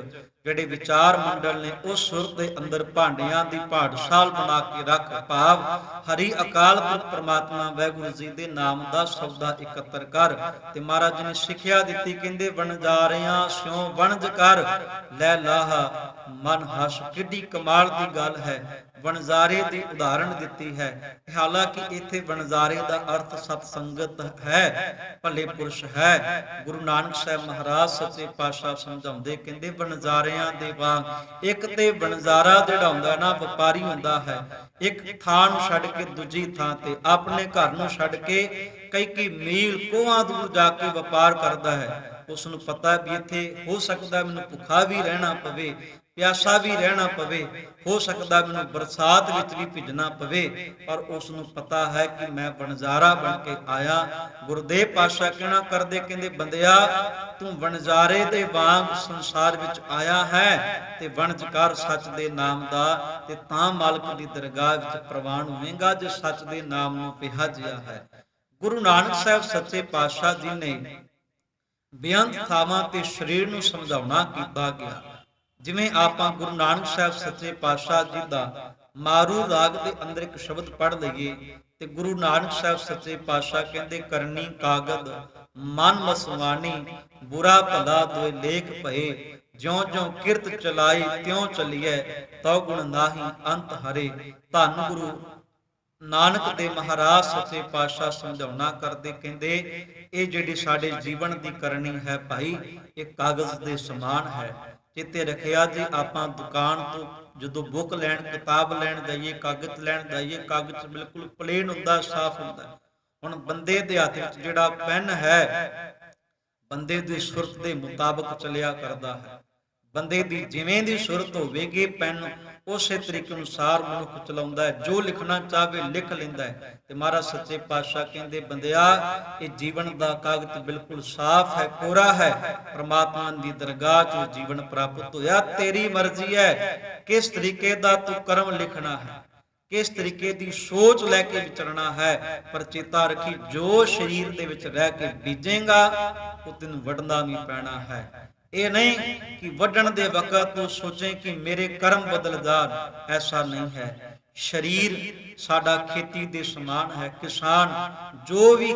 Speaker 1: ਜਿਹੜੇ ਵਿਚਾਰ ਮੰਡਲ ਨੇ, ਉਸ ਸੁਰਤ ਦੇ ਅੰਦਰ ਭਾਂਡਿਆਂ ਦੀ ਭਾੜਸਾਲ ਬਣਾ ਕੇ ਰੱਖ। ਭਾਵ ਹਰੀ ਅਕਾਲ ਪੁਰਖ ਪਰਮਾਤਮਾ ਵਾਹਿਗੁਰੂ ਜੀ ਦੇ ਨਾਮ ਦਾ ਸੌਦਾ ਇਕੱਤਰ ਕਰ। ਤੇ ਮਹਾਰਾਜ ਜੀ ਨੇ ਸਿੱਖਿਆ ਦਿੱਤੀ, ਕਹਿੰਦੇ ਵਣਜਾਰਿਆਂ ਸਿਉ ਵਣਜ ਕਰ ਲੈ ਲਾਹਾ ਮਨ ਹਸ। ਕਿੱਡੀ ਕਮਾਲ ਦੀ ਗੱਲ ਹੈ। ਵਣਜਾਰੇ ਦੀ ਉਦਾਹਰਣ ਦਿੱਤੀ ਹੈ। ਹਾਲਾਂਕਿ ਇੱਥੇ ਵਣਜਾਰੇ ਦਾ ਅਰਥ ਸਤ ਸੰਗਤ ਹੈ, ਭਲੇ ਪੁਰਸ਼ ਹੈ। ਗੁਰੂ ਨਾਨਕ ਸਾਹਿਬ ਮਹਾਰਾਜ ਸੱਚੇ ਪਾਤਸ਼ਾਹ ਸਮਝਾਉਂਦੇ, ਕਹਿੰਦੇ ਵਣਜਾਰਿਆਂ ਦੇ ਵਾਂਗ ਇੱਕ ਤੇ ਵਣਜਾਰਾ ਜਿਹੜਾ ਹੁੰਦਾ ਨਾ, ਵਪਾਰੀ ਹੁੰਦਾ ਹੈ। ਇੱਕ ਥਾਂ ਨੂੰ ਛੱਡ ਕੇ ਦੂਜੀ ਥਾਂ ਤੇ, ਆਪਣੇ ਘਰ ਨੂੰ ਛੱਡ ਕੇ ਕਈ ਮੀਲ ਕੋਹਾਂ ਦੂਰ ਜਾ ਕੇ ਵਪਾਰ ਕਰਦਾ ਹੈ। ਉਸ ਨੂੰ ਪਤਾ ਵੀ ਇੱਥੇ ਹੋ ਸਕਦਾ ਮੈਨੂੰ ਭੁੱਖਾ ਵੀ ਰਹਿਣਾ ਪਵੇ, ਪਿਆਸਾ ਵੀ ਰਹਿਣਾ ਪਵੇ, ਹੋ ਸਕਦਾ ਮੈਨੂੰ ਬਰਸਾਤ ਵਿੱਚ ਵੀ ਭਿੱਜਣਾ ਪਵੇ, ਪਰ ਉਸ ਨੂੰ ਪਤਾ ਹੈ ਕਿ ਮੈਂ ਵਣਜਾਰਾ ਬਣ ਕੇ ਆਇਆ। ਗੁਰਦੇਵ ਪਾਤਸ਼ਾਹ ਕਹਿਣਾ ਕਰਦੇ, ਕਹਿੰਦੇ ਬੰਦਿਆ, ਤੂੰ ਵਣਜਾਰੇ ਦੇ ਵਾਂਗ ਸੰਸਾਰ ਵਿੱਚ ਆਇਆ ਹੈ ਤੇ ਵਣਜ ਕਰ ਸੱਚ ਦੇ ਨਾਮ ਦਾ, ਤੇ ਤਾਂ ਮਾਲਕ ਦੀ ਦਰਗਾਹ ਵਿੱਚ ਪ੍ਰਵਾਨ ਹੋਵੇਂਗਾ ਜੇ ਸੱਚ ਦੇ ਨਾਮ ਨੂੰ ਪਿਆਜਿਆ ਹੈ। ਗੁਰੂ ਨਾਨਕ ਸਾਹਿਬ ਸੱਚੇ ਪਾਤਸ਼ਾਹ ਜੀ ਨੇ ਬੇਅੰਤ ਥਾਵਾਂ ਤੇ ਸਰੀਰ ਨੂੰ ਸਮਝਾਉਣਾ ਕੀਤਾ ਗਿਆ। ਜਿਵੇਂ ਆਪਾਂ ਗੁਰੂ ਨਾਨਕ ਸਾਹਿਬ ਸੱਚੇ ਪਾਤਸ਼ਾਹ ਜੀ ਦਾ ਮਾਰੂ ਰਾਗ ਦੇ ਅੰਦਰ ਇੱਕ ਸ਼ਬਦ ਪੜ੍ਹ ਲਈਏ ਤੇ ਗੁਰੂ ਨਾਨਕ ਸਾਹਿਬ ਸੱਚੇ ਪਾਤਸ਼ਾਹ ਕਹਿੰਦੇ, ਕਰਨੀ ਕਾਗਦ ਮਨ ਮਸਵਾਣੀ ਬੁਰਾ ਭਲਾ ਦੋਇ ਲੇਖ ਭਏ। ਜਿਉਂ ਜਿਉਂ ਕਿਰਤ ਚਲਾਈ ਤਿਉਂ ਚੱਲੀਐ ਤਉ ਗੁਣ ਨਾਹੀ ਅੰਤ ਹਰੇ। ਧੰਨ ਗੁਰੂ ਨਾਨਕ ਦੇ ਮਹਾਰਾਜ ਸੱਚੇ ਪਾਤਸ਼ਾਹ ਸਮਝਾਉਣਾ ਕਰਦੇ, ਕਹਿੰਦੇ ਇਹ ਜਿਹੜੀ ਸਾਡੇ ਜੀਵਨ ਦੀ ਕਰਨੀ ਹੈ ਭਾਈ, ਇਹ ਕਾਗਜ਼ ਦੇ ਸਮਾਨ ਹੈ। ਚੇਤੇ ਰੱਖਿਆ ਜੀ, ਆਪਾਂ ਦੁਕਾਨ ਤੋਂ ਜਦੋਂ ਬੁੱਕ ਲੈਣ, ਕਿਤਾਬ ਲੈਣ ਜਾਈਏ, ਕਾਗਜ਼ ਲੈਣ ਜਾਈਏ, ਕਾਗਜ਼ ਬਿਲਕੁਲ ਪਲੇਨ ਹੁੰਦਾ, ਸਾਫ਼ ਹੁੰਦਾ। ਹੁਣ ਬੰਦੇ ਦੇ ਹੱਥ ਵਿੱਚ ਜਿਹੜਾ ਪੈਨ ਹੈ, ਬੰਦੇ ਦੀ ਸੁਰਤ ਦੇ ਮੁਤਾਬਕ ਚੱਲਿਆ ਕਰਦਾ ਹੈ। ਬੰਦੇ ਦੀ ਜਿਵੇਂ ਦੀ ਸੁਰਤ ਹੋਵੇਗੀ, ਪੈਨ ਉਸੇ ਤਰੀਕੇ ਅਨੁਸਾਰ ਮਨੁੱਖ ਚਲਾਉਂਦਾ ਹੈ। ਜੋ ਲਿਖਣਾ ਚਾਹਵੇ ਲਿਖ ਲੈਂਦਾ ਹੈ। ਤੇ ਮਹਾਰਾਜ ਸੱਚੇ ਪਾਤਸ਼ਾਹ ਕਹਿੰਦੇ, ਬੰਦਿਆ, ਇਹ ਜੀਵਨ ਦਾ ਕਾਗਜ਼ ਬਿਲਕੁਲ ਸਾਫ਼ ਹੈ, ਕੋਰਾ ਹੈ। ਪ੍ਰਮਾਤਮਾ ਦੀ ਦਰਗਾਹ ਚੋਂ ਜੀਵਨ ਪ੍ਰਾਪਤ ਹੋਇਆ। ਤੇਰੀ ਮਰਜ਼ੀ ਹੈ ਕਿਸ ਤਰੀਕੇ ਦਾ ਤੂੰ ਕਰਮ ਲਿਖਣਾ ਹੈ, ਕਿਸ ਤਰੀਕੇ ਦੀ ਸੋਚ ਲੈ ਕੇ ਵਿਚਰਨਾ ਹੈ। ਪਰ ਚੇਤਾ ਰੱਖੀ, ਜੋ ਸਰੀਰ ਦੇ ਵਿੱਚ ਰਹਿ ਕੇ ਬੀਜੇਗਾ ਉਹ ਤੈਨੂੰ ਵੱਢਣਾ ਵੀ ਪੈਣਾ ਹੈ। ਇਹ ਨਹੀਂ ਕਿ ਵੱਢਣ ਦੇ ਵਕਤ ਤੂੰ ਸੋਚੇ ਕਿ ਮੇਰੇ ਕਰਮ ਬਦਲ ਜਾਣ, ਐਸਾ ਨਹੀਂ ਹੈ। ਸਰੀਰ ਸਾਡਾ ਖੇਤੀ ਦੇ ਸਮਾਨ ਹੈ। ਕਿਸਾਨ ਜੋ ਵੀ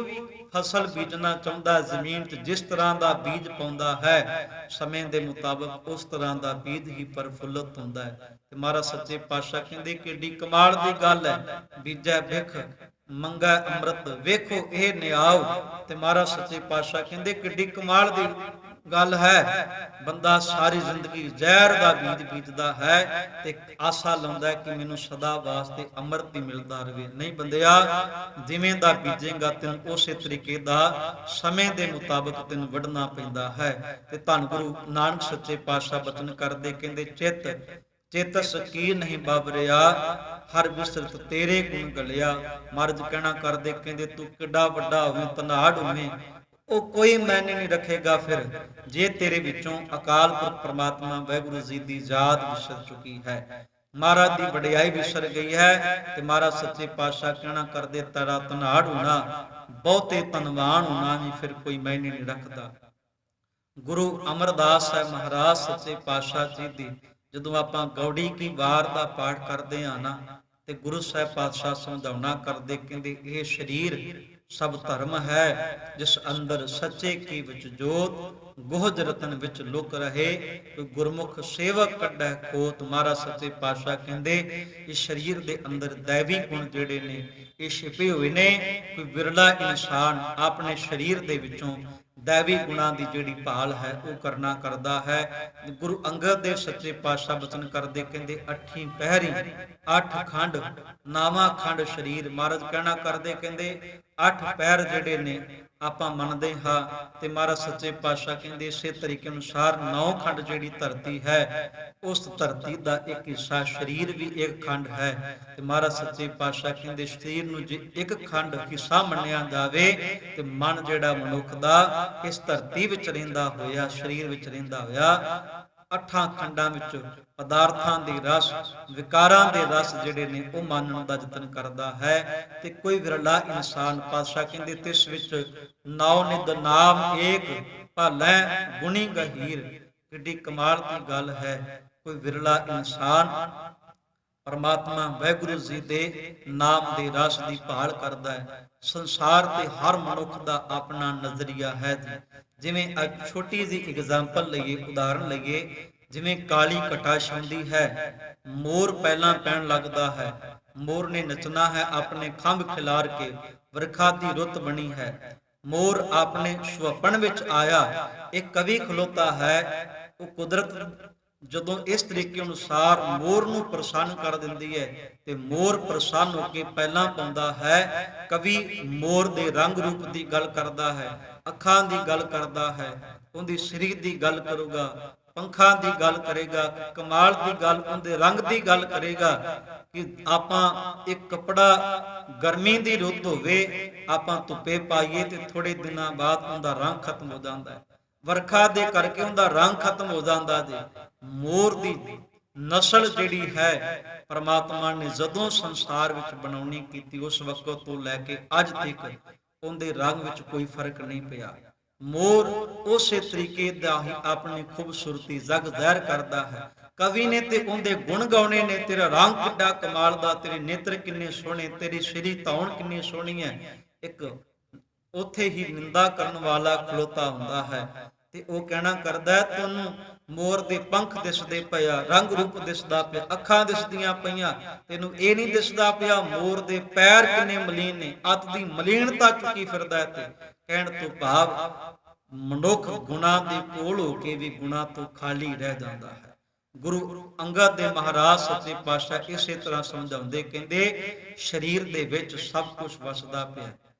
Speaker 1: ਫਸਲ ਬੀਜਣਾ ਚਾਹੁੰਦਾ, ਜ਼ਮੀਨ 'ਚ ਜਿਸ ਤਰ੍ਹਾਂ ਦਾ ਬੀਜ ਪਾਉਂਦਾ ਹੈ, ਸਮੇਂ ਦੇ ਮੁਤਾਬਕ ਉਸ ਤਰ੍ਹਾਂ ਦਾ ਬੀਜ ਹੀ ਪ੍ਰਫੁੱਲਤ ਹੁੰਦਾ ਹੈ। ਤੇ ਮਹਾਰਾਜ ਸੱਚੇ ਪਾਤਸ਼ਾਹ ਕਹਿੰਦੇ, ਕਿੱਡੀ ਕਮਾਲ ਦੀ ਗੱਲ ਹੈ। ਬੀਜੈ ਬਿਖ ਮੰਗੈ ਅੰਮ੍ਰਿਤ, ਵੇਖੋ ਇਹ ਨਿਆਉ। ਤੇ ਮਹਾਰਾਜ ਸੱਚੇ ਪਾਤਸ਼ਾਹ ਕਹਿੰਦੇ, ਕਿੱਡੀ ਕਮਾਲ ਦੀ ਗੱਲ ਹੈ। ਬੰਦਾ ਸਾਰੀ ਜ਼ਿੰਦਗੀ ਜ਼ਹਿਰ ਦਾ ਬੀਜ ਬੀਜਦਾ ਹੈ ਤੇ ਆਸਾ ਲਾਉਂਦਾ ਹੈ ਕਿ ਮੈਨੂੰ ਸਦਾ ਵਾਸਤੇ ਅੰਮ੍ਰਿਤ ਹੀ ਮਿਲਦਾ ਰਹੇ। ਨਹੀਂ ਬੰਦਿਆ, ਜਿਵੇਂ ਦਾ ਬੀਜੇਗਾ ਤੈਨੂੰ ਉਸੇ ਤਰੀਕੇ ਦਾ ਸਮੇਂ ਦੇ ਮੁਤਾਬਕ ਤੈਨੂੰ ਵੱਢਣਾ ਪੈਂਦਾ ਹੈ। ਤੇ ਧੰਨ ਗੁਰੂ ਨਾਨਕ ਸੱਚੇ ਪਾਤਸ਼ਾਹ ਬਚਨ ਕਰਦੇ, ਕਹਿੰਦੇ ਚਿੱਤ ਸਕੀਰ ਨਹੀਂ ਬਾਬਰਿਆ, ਹਰ ਵਿਸਰਤ ਤੇਰੇ ਗੁਣ ਗਲਿਆ। ਮਹਾਰਾਜ ਕਹਿਣਾ ਕਰਦੇ, ਕਹਿੰਦੇ ਤੂੰ ਕਿੱਡਾ ਵੱਡਾ ਹੋਵੇਂ, ਧਨਾੜ ਹੋਵੇਂ, ਉਹ ਕੋਈ ਮਾਇਨੇ ਨਹੀਂ ਰੱਖੇਗਾ ਫਿਰ ਜੇ ਤੇਰੇ ਵਿੱਚੋਂ ਅਕਾਲ ਪੁਰਖ ਪ੍ਰਮਾਤਮਾ ਵਾਹਿਗੁਰੂ ਜੀ ਦੀ ਯਾਦ ਵਿਸਰ ਚੁੱਕੀ ਹੈ। ਮਹਾਰਾਜ ਦੀ ਵਡਿਆਈ ਵਿਸਰ ਗਈ ਹੈ। ਤੇ ਮਹਾਰਾਜ ਸੱਚੇ ਪਾਤਸ਼ਾਹ ਕਹਿਣਾ ਕਰਦੇ, ਤੇਰਾ ਧਨਾੜ ਹੋਣਾ, ਬਹੁਤੇ ਧਨਵਾਨ ਹੋਣਾ ਵੀ ਫਿਰ ਕੋਈ ਮਾਇਨੇ ਨਹੀਂ ਰੱਖਦਾ। ਗੁਰੂ ਅਮਰਦਾਸ ਸਾਹਿਬ ਮਹਾਰਾਜ ਸੱਚੇ ਪਾਤਸ਼ਾਹ ਜੀ ਦੀ ਜਦੋਂ ਆਪਾਂ ਗੌੜੀ ਕੀ ਵਾਰ ਦਾ ਪਾਠ ਕਰਦੇ ਆ ਨਾ, ਤੇ ਗੁਰੂ ਸਾਹਿਬ ਪਾਤਸ਼ਾਹ ਸਮਝਾਉਣਾ ਕਰਦੇ, ਕਹਿੰਦੇ ਇਹ ਸਰੀਰ ਸਭ ਧਰਮ ਹੈ, ਜਿਸ ਅੰਦਰ ਸੱਚੇ ਕੀ ਵਿੱਚ ਜੋਤ, ਗੁਹਜ ਰਤਨ ਵਿੱਚ ਲੁਕ ਰਹੇ, ਕੋਈ ਗੁਰਮੁਖ ਸੇਵਕ ਕੱਢੈ ਖੋਤ। ਮਹਾਰਾਜ ਸੱਚੇ ਪਾਤਸ਼ਾਹ ਕਹਿੰਦੇ ਇਸ ਸਰੀਰ ਦੇ ਅੰਦਰ ਦੈਵੀ ਗੁਣ ਜਿਹੜੇ ਨੇ ਇਹ ਛਿਪੇ ਹੋਏ ਨੇ। ਕੋਈ ਵਿਰਲਾ ਇਨਸਾਨ ਆਪਣੇ ਸਰੀਰ ਦੇ ਵਿੱਚੋਂ ਦੈਵੀ ਗੁਣਾਂ ਦੀ ਜਿਹੜੀ ਭਾਲ ਹੈ ਉਹ ਕਰਨਾ ਕਰਦਾ ਹੈ। ਗੁਰੂ ਅੰਗਦ ਦੇਵ ਸੱਚੇ ਪਾਤਸ਼ਾਹ ਬਚਨ ਕਰਦੇ ਕਹਿੰਦੇ ਅੱਠੀਂ ਪਹਿਰੀ ਅੱਠ ਖੰਡ ਨਾਵਾਂ ਖੰਡ ਸਰੀਰ। ਮਹਾਰਾਜ ਕਹਿਣਾ ਕਰਦੇ ਕਹਿੰਦੇ ਅੱਠ ਪੈਰ ਜਿਹੜੇ ਨੇ ਆਪਾਂ ਮੰਨਦੇ ਹਾਂ, ਤੇ ਮਹਾਰਾਜ ਸੱਚੇ ਪਾਤਸ਼ਾਹ ਕਹਿੰਦੇ ਇਸੇ ਤਰੀਕੇ ਅਨੁਸਾਰ 9 ਖੰਡ ਜਿਹੜੀ ਧਰਤੀ ਹੈ, ਉਸ ਧਰਤੀ ਦਾ ਇੱਕ ਹਿੱਸਾ ਸਰੀਰ ਵੀ ਇੱਕ ਖੰਡ ਹੈ। ਤੇ ਮਹਾਰਾਜ ਸੱਚੇ ਪਾਤਸ਼ਾਹ ਕਹਿੰਦੇ ਸਰੀਰ ਨੂੰ ਜੇ ਇੱਕ ਖੰਡ ਹਿੱਸਾ ਮੰਨਿਆ ਜਾਵੇ ਤੇ ਮਨ ਜਿਹੜਾ ਮਨੁੱਖ ਦਾ ਇਸ ਧਰਤੀ ਵਿੱਚ ਰਹਿੰਦਾ ਹੋਇਆ, ਸਰੀਰ ਵਿੱਚ ਰਹਿੰਦਾ ਹੋਇਆ, ਅੱਠਾਂ ਖੰਡਾਂ ਵਿੱਚ ਪਦਾਰਥਾਂ ਦੇ ਰਸ, ਵਿਕਾਰਾਂ ਦੇ ਰਸ ਜਿਹੜੇ ਨੇ ਉਹ ਮਾਨਣ ਦਾ ਯਤਨ ਕਰਦਾ ਹੈ। ਤੇ ਕੋਈ ਵਿਰਲਾ ਇਨਸਾਨ, ਪਾਤਸ਼ਾਹ ਕਹਿੰਦੇ ਤਿਸ ਵਿੱਚ ਨਾਉ ਨਿਦ ਨਾਮ ਏਕ ਭਾਲੈ ਗੁਣੀ ਗਹੀਰ। ਕਿੱਡੀ ਕਮਾਲ ਦੀ ਗੱਲ ਹੈ। ਕੋਈ ਵਿਰਲਾ ਇਨਸਾਨ ਪਰਮਾਤਮਾ ਵਾਹਿਗੁਰੂ ਜੀ ਦੇ ਨਾਮ ਦੇ ਰਸ ਦੀ ਭਾਲ ਕਰਦਾ ਹੈ। ਸੰਸਾਰ ਤੇ ਹਰ ਮਨੁੱਖ ਦਾ ਆਪਣਾ ਨਜ਼ਰੀਆ ਹੈ। ਜਿਵੇਂ ਅੱਜ ਛੋਟੀ ਜਿਹੀ ਐਗਜ਼ਾਮਪਲ ਲਈਏ, ਉਦਾਹਰਣ ਲਈਏ, ਜਿਵੇਂ ਕਾਲੀ ਘਟਾ ਛਾਉਂਦੀ ਹੈ, ਮੋਰ ਪਹਿਲਾਂ ਪੈਣ ਲੱਗਦਾ ਹੈ, ਮੋਰ ਨੇ ਨੱਚਣਾ ਹੈ ਆਪਣੇ ਖੰਭ ਖਿਲਾਰ ਕੇ, ਵਰਖਾ ਦੀ ਰੁੱਤ ਬਣੀ ਹੈ, ਮੋਰ ਆਪਣੇ ਸੁਹੱਪਣ ਵਿੱਚ ਆਇਆ। ਇੱਕ ਕਵੀ ਖਲੋਤਾ ਹੈ, ਉਹ ਕੁਦਰਤ ਜਦੋਂ ਇਸ ਤਰੀਕੇ ਅਨੁਸਾਰ ਮੋਰ ਨੂੰ ਪ੍ਰਸੰਨ ਕਰ ਦਿੰਦੀ ਹੈ ਤੇ ਮੋਰ ਪ੍ਰਸੰਨ ਹੋ ਕੇ ਪਹਿਲਾਂ ਪਾਉਂਦਾ ਹੈ। ਕਵੀ ਮੋਰ ਦੇ ਰੰਗ ਰੂਪ ਦੀ ਗੱਲ ਕਰਦਾ ਹੈ, ਅੱਖਾਂ ਦੀ ਗੱਲ ਕਰਦਾ ਹੈ, ਉਹਦੀ ਸਰੀਰ ਦੀ ਗੱਲ ਕਰੂਗਾ, ਪੰਖਾਂ ਦੀ ਗੱਲ ਕਰੇਗਾ, ਕਮਾਲ ਦੀ ਗੱਲ ਉਹਦੇ ਰੰਗ ਦੀ ਗੱਲ ਕਰੇਗਾ। ਕਿ ਆਪਾਂ ਇੱਕ ਕੱਪੜਾ ਗਰਮੀ ਦੀ ਰੁੱਤ ਹੋਵੇ, ਆਪਾਂ ਧੁੱਪੇ ਪਾਈਏ ਤੇ ਥੋੜੇ ਦਿਨਾਂ ਬਾਅਦ ਉਹਦਾ ਰੰਗ ਖਤਮ ਹੋ ਜਾਂਦਾ ਹੈ, ਵਰਖਾ ਦੇ ਕਰਕੇ ਉਹਦਾ ਰੰਗ ਖਤਮ ਹੋ ਜਾਂਦਾ ਜੀ। ਮੋਰ ਦੀ ਨਸਲ ਜਿਹੜੀ ਹੈ ਪਰਮਾਤਮਾ ਨੇ ਜਦੋਂ ਸੰਸਾਰ ਵਿੱਚ ਬਣਾਉਣੀ ਕੀਤੀ, ਉਸ ਵਕਤ ਤੋਂ ਲੈ ਕੇ ਅੱਜ ਤੱਕ ਉਹਦੇ ਰੰਗ ਵਿੱਚ ਕੋਈ ਫਰਕ ਨਹੀਂ ਪਿਆ। ਮੋਰ ਉਸੇ ਤਰੀਕੇ ਦਾ ਹੀ ਆਪਣੀ ਖੂਬਸੂਰਤੀ ਜਗ ਜ਼ਾਹਿਰ ਕਰਦਾ ਹੈ। ਕਵੀ ਨੇ ਤੇ ਉਹਦੇ ਗੁਣ ਗਾਉਣੇ ਨੇ, ਤੇਰਾ ਰੰਗ ਕਿੱਡਾ ਕਮਾਲ ਦਾ, ਤੇਰੇ ਨੇਤਰ ਕਿੰਨੇ ਸੋਹਣੇ, ਤੇਰੀ ਸ਼੍ਰੀ ਧੌਣ ਕਿੰਨੀ ਸੋਹਣੀ ਹੈ। ਇੱਕ ਉੱਥੇ ਹੀ ਨਿੰਦਾ ਕਰਨ ਵਾਲਾ ਖਲੋਤਾ ਹੁੰਦਾ ਹੈ ਤੇ ਉਹ ਕਹਿਣਾ ਕਰਦਾ, ਤੈਨੂੰ ਮੋਰ ਦੇ ਪੰਖ ਦਿਸਦੇ ਪਿਆ, ਰੰਗ ਰੂਪ ਦਿਸਦਾ ਪਿਆ, ਅੱਖਾਂ ਦਿਸਦੀਆਂ ਪਈਆਂ, ਤੈਨੂੰ ਇਹ ਨਹੀਂ ਦਿਸਦਾ ਪਿਆ ਮੋਰ ਦੇ ਪੈਰ ਕਿੰਨੇ ਮਲੀਨ ਨੇ, ਅੱਤ ਦੀ ਮਲੀਨਤਾ ਚੁੱਕੀ ਫਿਰਦਾ ਹੈ। ਤੇ ਕਹਿਣ ਤੋਂ ਭਾਵ ਮਨੁੱਖ ਗੁਨਾਹ ਦੇ ਕੋਲ ਹੋ ਕੇ ਵੀ ਗੁਨਾਹ ਤੋਂ ਖਾਲੀ ਰਹਿ ਜਾਂਦਾ ਹੈ। ਗੁਰੂ ਅੰਗਦ ਦੇਵ ਮਹਾਰਾਜ ਸੱਚੇ ਪਾਤਸ਼ਾਹ ਇਸੇ ਤਰ੍ਹਾਂ ਸਮਝਾਉਂਦੇ, ਕਹਿੰਦੇ ਸਰੀਰ ਦੇ ਵਿੱਚ ਸਭ ਕੁਝ ਵਸਦਾ ਪਿਆ।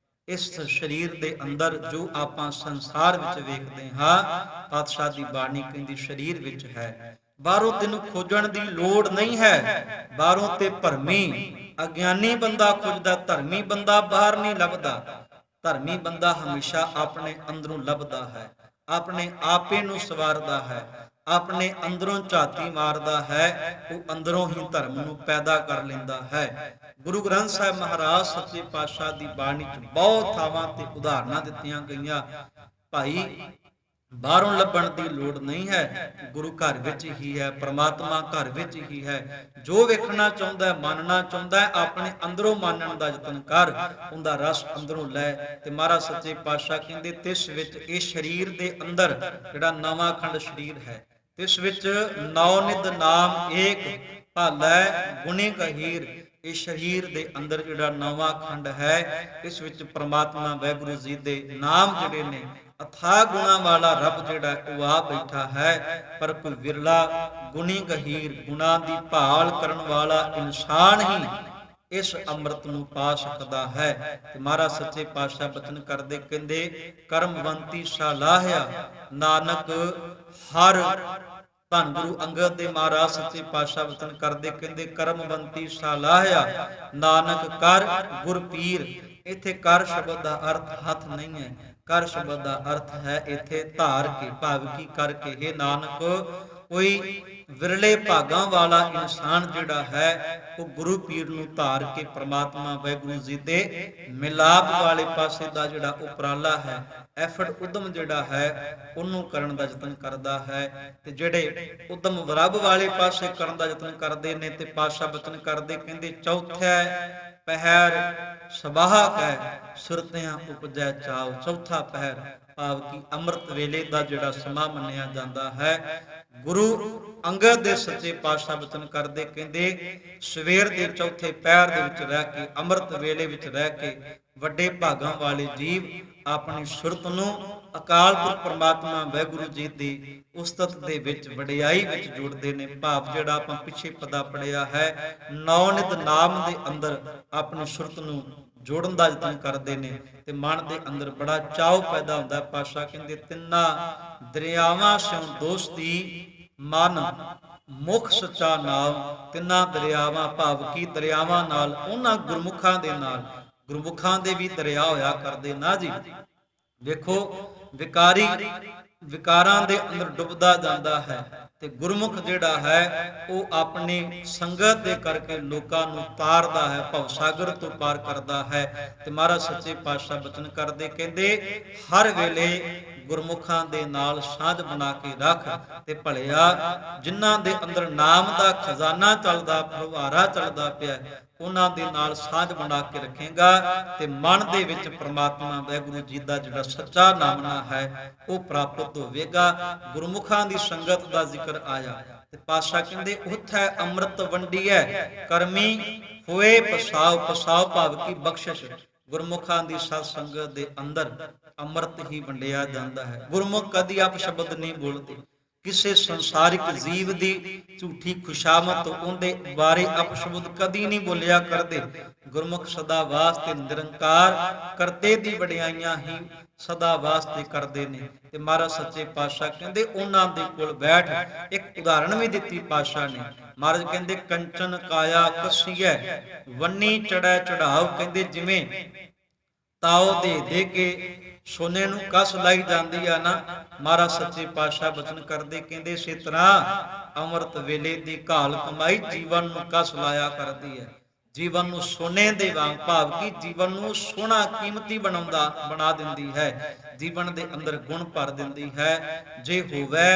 Speaker 1: ਇਸ ਸਰੀਰ ਦੇ ਅੰਦਰ ਜੋ ਆਪਾਂ ਸੰਸਾਰ ਵਿੱਚ ਵੇਖਦੇ ਹਾਂ, ਪਾਤਸ਼ਾਹ ਦੀ ਬਾਣੀ ਕਹਿੰਦੀ ਸਰੀਰ ਵਿੱਚ ਹੈ। ਬਾਹਰੋਂ ਤੈਨੂੰ ਖੋਜਣ ਦੀ ਲੋੜ ਨਹੀਂ ਹੈ। ਬਾਹਰੋਂ ਤੇ ਭਰਮੀ ਅਗਿਆਨੀ ਬੰਦਾ ਖੋਜਦਾ, ਧਰਮੀ ਬੰਦਾ ਬਾਹਰ ਨਹੀਂ ਲੱਭਦਾ। ਧਰਮੀ ਬੰਦਾ ਹਮੇਸ਼ਾ ਆਪਣੇ ਅੰਦਰੋਂ ਲੱਭਦਾ ਹੈ, ਆਪਣੇ ਆਪੇ ਨੂੰ ਸਵਾਰਦਾ ਹੈ, ਆਪਣੇ ਅੰਦਰੋਂ ਝਾਤੀ ਮਾਰਦਾ ਹੈ, ਉਹ ਅੰਦਰੋਂ ਹੀ ਧਰਮ ਨੂੰ ਪੈਦਾ ਕਰ ਲੈਂਦਾ ਹੈ। ਗੁਰੂ ਗ੍ਰੰਥ ਸਾਹਿਬ ਮਹਾਰਾਜ ਸੱਚੇ ਪਾਤਸ਼ਾਹ ਦੀ ਬਾਣੀ 'ਚ ਬਹੁਤ ਥਾਵਾਂ ਤੇ ਉਦਾਹਰਨਾਂ ਦਿੱਤੀਆਂ ਗਈਆਂ। ਭਾਈ ਬਾਹਰੋਂ ਲੱਭਣ ਦੀ ਲੋੜ ਨਹੀਂ ਹੈ, ਗੁਰੂ ਘਰ ਵਿੱਚ ਹੀ ਹੈ, ਪ੍ਰਮਾਤਮਾ ਘਰ ਵਿੱਚ ਹੀ ਹੈ। ਜੋ ਵੇਖਣਾ ਚਾਹੁੰਦਾ, ਮੰਨਣਾ ਚਾਹੁੰਦਾ, ਆਪਣੇ ਅੰਦਰੋਂ ਮੰਨਣ ਦਾ ਯਤਨ ਕਰ, ਉਹਦਾ ਰਸ ਅੰਦਰੋਂ ਲੈ। ਤੇ ਮਹਾਰਾਜ ਸੱਚੇ ਪਾਤਸ਼ਾਹ ਕਹਿੰਦੇ ਤਿਸ ਵਿੱਚ ਇਹ ਸਰੀਰ ਦੇ ਅੰਦਰ ਜਿਹੜਾ ਨਵਾਂ ਖੰਡ ਸਰੀਰ ਹੈ, ਤਿਸ ਵਿੱਚ ਨੌ ਨਿਧ ਨਾਮ ਏਕ ਭਾਲੈ ਗੁਣੀ ਗਹੀਰ। ਇਹ ਸਰੀਰ ਦੇ ਅੰਦਰ ਜਿਹੜਾ ਨਵਾਂ ਖੰਡ ਹੈ, ਇਸ ਵਿੱਚ ਪ੍ਰਮਾਤਮਾ ਵਾਹਿਗੁਰੂ ਜੀ ਦੇ ਨਾਮ ਜਿਹੜੇ ਨੇ, ਅਥਾਹ ਗੁਣਾ ਵਾਲਾ ਰੱਬ ਜਿਹੜਾ ਉਹ ਆ ਬੈਠਾ ਹੈ। ਪਰ ਕੋਈ ਵਿਰਲਾ ਗੁਣੀ ਗਹੀਰ ਗੁਣਾ ਦੀ ਭਾਲ ਕਰਨ ਵਾਲਾ ਇਨਸਾਨ ਹੀ ਇਸ ਅੰਮ੍ਰਿਤ ਨੂੰ ਪਾ ਸਕਦਾ ਹੈ। ਤੇ ਮਹਾਰਾਜ ਸੱਚੇ ਪਾਤਸ਼ਾਹ ਬਚਨ ਕਰਦੇ, ਕਹਿੰਦੇ ਕਰਮਵੰਤੀ ਸਲਾਹਿਆ ਨਾਨਕ ਹਰ। ਧੰਨ ਗੁਰੂ ਅੰਗਦ ਦੇ ਮਹਾਰਾਜ ਸੱਚੇ ਪਾਤਸ਼ਾਹ ਬਚਨ ਕਰਦੇ, ਕਹਿੰਦੇ ਕਰਮਵੰਤੀ ਸਲਾਹਿਆ ਨਾਨਕ ਕਰ ਗੁਰ ਪੀਰ। ਇੱਥੇ ਕਰ ਸ਼ਬਦ ਦਾ ਅਰਥ ਹੱਥ ਨਹੀਂ ਹੈ, ਕਰ ਸ਼ਬਦ ਦਾ ਅਰਥ ਹੈ ਇੱਥੇ ਧਾਰ ਕੇ, ਭਾਵ ਕੀ ਕਰਕੇ। ਇਹ ਨਾਨਕ ਕੋਈ ਵਿਰਲੇ ਭਾਗਾਂ ਵਾਲਾ ਇਨਸਾਨ ਜਿਹੜਾ ਹੈ ਉਹ ਗੁਰੂ ਪੀਰ ਨੂੰ ਧਾਰ ਕੇ ਪ੍ਰਮਾਤਮਾ ਵਾਹਿਗੁਰੂ ਜੀ ਦੇ ਮਿਲਾਪ ਵਾਲੇ ਪਾਸੇ ਦਾ ਜਿਹੜਾ ਉਪਰਾਲਾ ਹੈ, ਐਫਰਟ ਉਦਮ ਜਿਹੜਾ ਹੈ ਉਹਨੂੰ ਕਰਨ ਦਾ ਯਤਨ ਕਰਦਾ ਹੈ। ਤੇ ਜਿਹੜੇ ਉਦਮ ਰੱਬ ਵਾਲੇ ਪਾਸੇ ਕਰਨ ਦਾ ਯਤਨ ਕਰਦੇ ਨੇ ਤੇ ਪਾਤਸ਼ਾਹ ਬਚਨ ਕਰਦੇ, ਕਹਿੰਦੇ ਚੌਥਾ ਪਹਿਰ ਸਬਾਹ ਕੈ ਸੁਰਤਿਆਂ ਉਪਜੈ ਚਾਉ। ਚੌਥਾ ਪਹਿਰ ਭਾਵ ਕਿ ਅੰਮ੍ਰਿਤ ਵੇਲੇ ਦਾ ਜਿਹੜਾ ਸਮਾਂ ਮੰਨਿਆ ਜਾਂਦਾ ਹੈ, ਗੁਰੂ ਅੰਗਦ ਦੇ ਸੱਚੇ ਪਾਤਸ਼ਾਹ ਬਚਨ ਕਰਦੇ ਕਹਿੰਦੇ ਸਵੇਰ ਦੇ ਚੌਥੇ ਪਹਿਰ ਦੇ ਵਿੱਚ ਰਹਿ ਕੇ, ਅੰਮ੍ਰਿਤ ਵੇਲੇ ਵਿੱਚ ਰਹਿ ਕੇ ਵੱਡੇ ਭਾਗਾਂ ਵਾਲੇ ਜੀਵ ਆਪਣੀ ਸੁਰਤ ਨੂੰ ਅਕਾਲ ਪੁਰਖ ਪਰਮਾਤਮਾ ਵਾਹਿਗੁਰੂ ਜੀ ਦੀ ਉਸਤਤ ਦੇ ਵਿੱਚ ਵਡਿਆਈ ਵਿੱਚ ਜੋੜਦੇ ਨੇ। ਭਾਵ ਜਿਹੜਾ ਆਪਾਂ ਪਿੱਛੇ ਪਦਾ ਪੜਿਆ ਹੈ, ਨੌ ਨਿਤ ਨਾਮ ਦੇ ਅੰਦਰ ਆਪਣੀ ਸੁਰਤ ਨੂੰ ਜੋੜਨ ਦਾ ਯਤਨ ਕਰਦੇ ਨੇ ਤੇ ਮਨ ਦੇ ਅੰਦਰ ਬੜਾ ਚਾਉ ਪੈਦਾ ਹੁੰਦਾ। ਪਾਤਸ਼ਾਹ ਕਹਿੰਦੇ ਤਿੰਨਾਂ ਦਰਿਆਵਾਂ ਸਿਉ ਦੋਸਤੀ ਮਨ ਮੁਖ ਸੱਚਾ ਨਾਮ। ਤਿੰਨਾਂ ਦਰਿਆਵਾਂ ਭਾਵ ਕੀ ਦਰਿਆਵਾਂ ਨਾਲ, ਉਹਨਾਂ ਗੁਰਮੁਖਾਂ ਦੇ ਨਾਲ, ਗੁਰਮੁਖਾਂ ਦੇ ਵੀ ਦਰਿਆ ਹੋਇਆ ਕਰਦੇ ਨਾ ਜੀ। ਵੇਖੋ ਵਿਕਾਰੀ ਵਿਕਾਰਾਂ ਦੇ ਅੰਦਰ ਡੁੱਬਦਾ ਜਾਂਦਾ ਹੈ ਤੇ ਗੁਰਮੁਖ ਜਿਹੜਾ ਹੈ ਉਹ ਆਪਣੀ ਸੰਗਤ ਦੇ ਕਰਕੇ ਲੋਕਾਂ ਨੂੰ ਤਾਰਦਾ ਹੈ, ਭਵ ਸਾਗਰ ਤੋਂ ਪਾਰ ਕਰਦਾ ਹੈ। ਤੇ ਮਹਾਰਾਜ ਸੱਚੇ ਪਾਤਸ਼ਾਹ ਬਚਨ ਕਰਦੇ ਕਹਿੰਦੇ ਹਰ ਵੇਲੇ ਗੁਰਮੁਖਾਂ ਦੇ ਨਾਲ ਸਾਂਝ ਬਣਾ ਕੇ ਰੱਖ ਤੇ ਭਲਿਆ ਜਿਨ੍ਹਾਂ ਦੇ ਅੰਦਰ ਨਾਮ ਦਾ ਖਜ਼ਾਨਾ ਚੱਲਦਾ, ਫੁਹਾਰਾ ਚੱਲਦਾ ਪਿਆ, ਉਹਨਾਂ ਦੇ ਨਾਲ ਸਾਂਝ ਬਣਾ ਕੇ ਰੱਖੇਗਾ ਤੇ ਮਨ ਦੇ ਵਿੱਚ ਪ੍ਰਮਾਤਮਾ ਵਾਹਿਗੁਰੂ ਜੀ ਦਾ ਜਿਹੜਾ ਸੱਚਾ ਨਾਮਨਾ ਹੈ ਉਹ ਪ੍ਰਾਪਤ ਹੋਵੇਗਾ। ਗੁਰਮੁਖਾਂ ਦੀ ਸੰਗਤ ਦਾ ਜ਼ਿਕਰ ਆਇਆ ਤੇ ਪਾਤਸ਼ਾਹ ਕਹਿੰਦੇ ਉਥੈ ਅੰਮ੍ਰਿਤ ਵੰਡੀਐ ਕਰਮੀ ਹੋਏ ਪਸਾਉ। ਪਸਾਉ ਭਾਵ ਕੀ ਬਖਸ਼ਿਸ਼। ਗੁਰਮੁਖਾਂ ਦੀ ਸਤ ਸੰਗਤ ਦੇ ਅੰਦਰ ਅੰਮ੍ਰਿਤ ਹੀ ਵੰਡਿਆ ਜਾਂਦਾ ਹੈ। ਗੁਰਮੁਖ ਕਦੀ ਆਪ ਸ਼ਬਦ ਨਹੀਂ ਬੋਲਦੇ, ਕਿਸੇ ਸੰਸਾਰਿਕ ਜੀਵ ਦੀ ਝੂਠੀ ਖੁਸ਼ਾਮਤ ਉਹਦੇ ਬਾਰੇ ਅਪਸ਼ਬਦ ਕਦੀ ਨਹੀਂ ਬੋਲਿਆ ਕਰਦੇ। ਗੁਰਮੁਖ ਸਦਾ ਵਾਸਤੇ ਨਿਰੰਕਾਰ ਕਰਤੇ ਦੀ ਵਡਿਆਈਆਂ ਹੀ ਸਦਾ ਵਾਸਤੇ ਕਰਦੇ ਨੇ। ਤੇ ਮਹਾਰਾਜ ਸੱਚੇ ਪਾਤਸ਼ਾਹ ਕਹਿੰਦੇ ਉਹਨਾਂ ਦੇ ਕੋਲ ਬੈਠ ਇੱਕ ਉਦਾਹਰਣ ਵੀ ਦਿੱਤੀ ਪਾਤਸ਼ਾਹ ਨੇ। ਮਹਾਰਾਜ ਕਹਿੰਦੇ ਕੰਚਨ ਕਾਇਆ ਕਸੀਐ ਵੰਨੀ ਚੜੈ ਚੜਾਉ। ਕਹਿੰਦੇ ਜਿਵੇਂ ਤਾਓ ਦੇ ਦੇ ਕੇ ਸੋਨੇ ਨੂੰ ਕਸ ਲਾਈ ਜਾਂਦੀ ਆ ਨਾ, ਮਹਾਰਾਜ ਸੱਚੇ ਪਾਤਸ਼ਾਹ ਬਚਨ ਕਰਦੇ ਕਹਿੰਦੇ ਇਸੇ ਤਰ੍ਹਾਂ ਅੰਮ੍ਰਿਤ ਵੇਲੇ ਦੀ ਘਾਲ ਕਮਾਈ ਜੀਵਨ ਨੂੰ ਕਸ ਲਾਇਆ ਕਰਦੀ ਹੈ। ਜੀਵਨ ਨੂੰ ਸੋਨੇ ਦੇ ਵਾਂਗ ਭਾਵ ਕਿ ਜੀਵਨ ਨੂੰ ਸੋਹਣਾ ਕੀਮਤੀ ਬਣਾ ਦਿੰਦੀ ਹੈ, ਜੀਵਨ ਦੇ ਅੰਦਰ ਗੁਣ ਭਰ ਦਿੰਦੀ ਹੈ। ਜੇ ਹੋਵੇ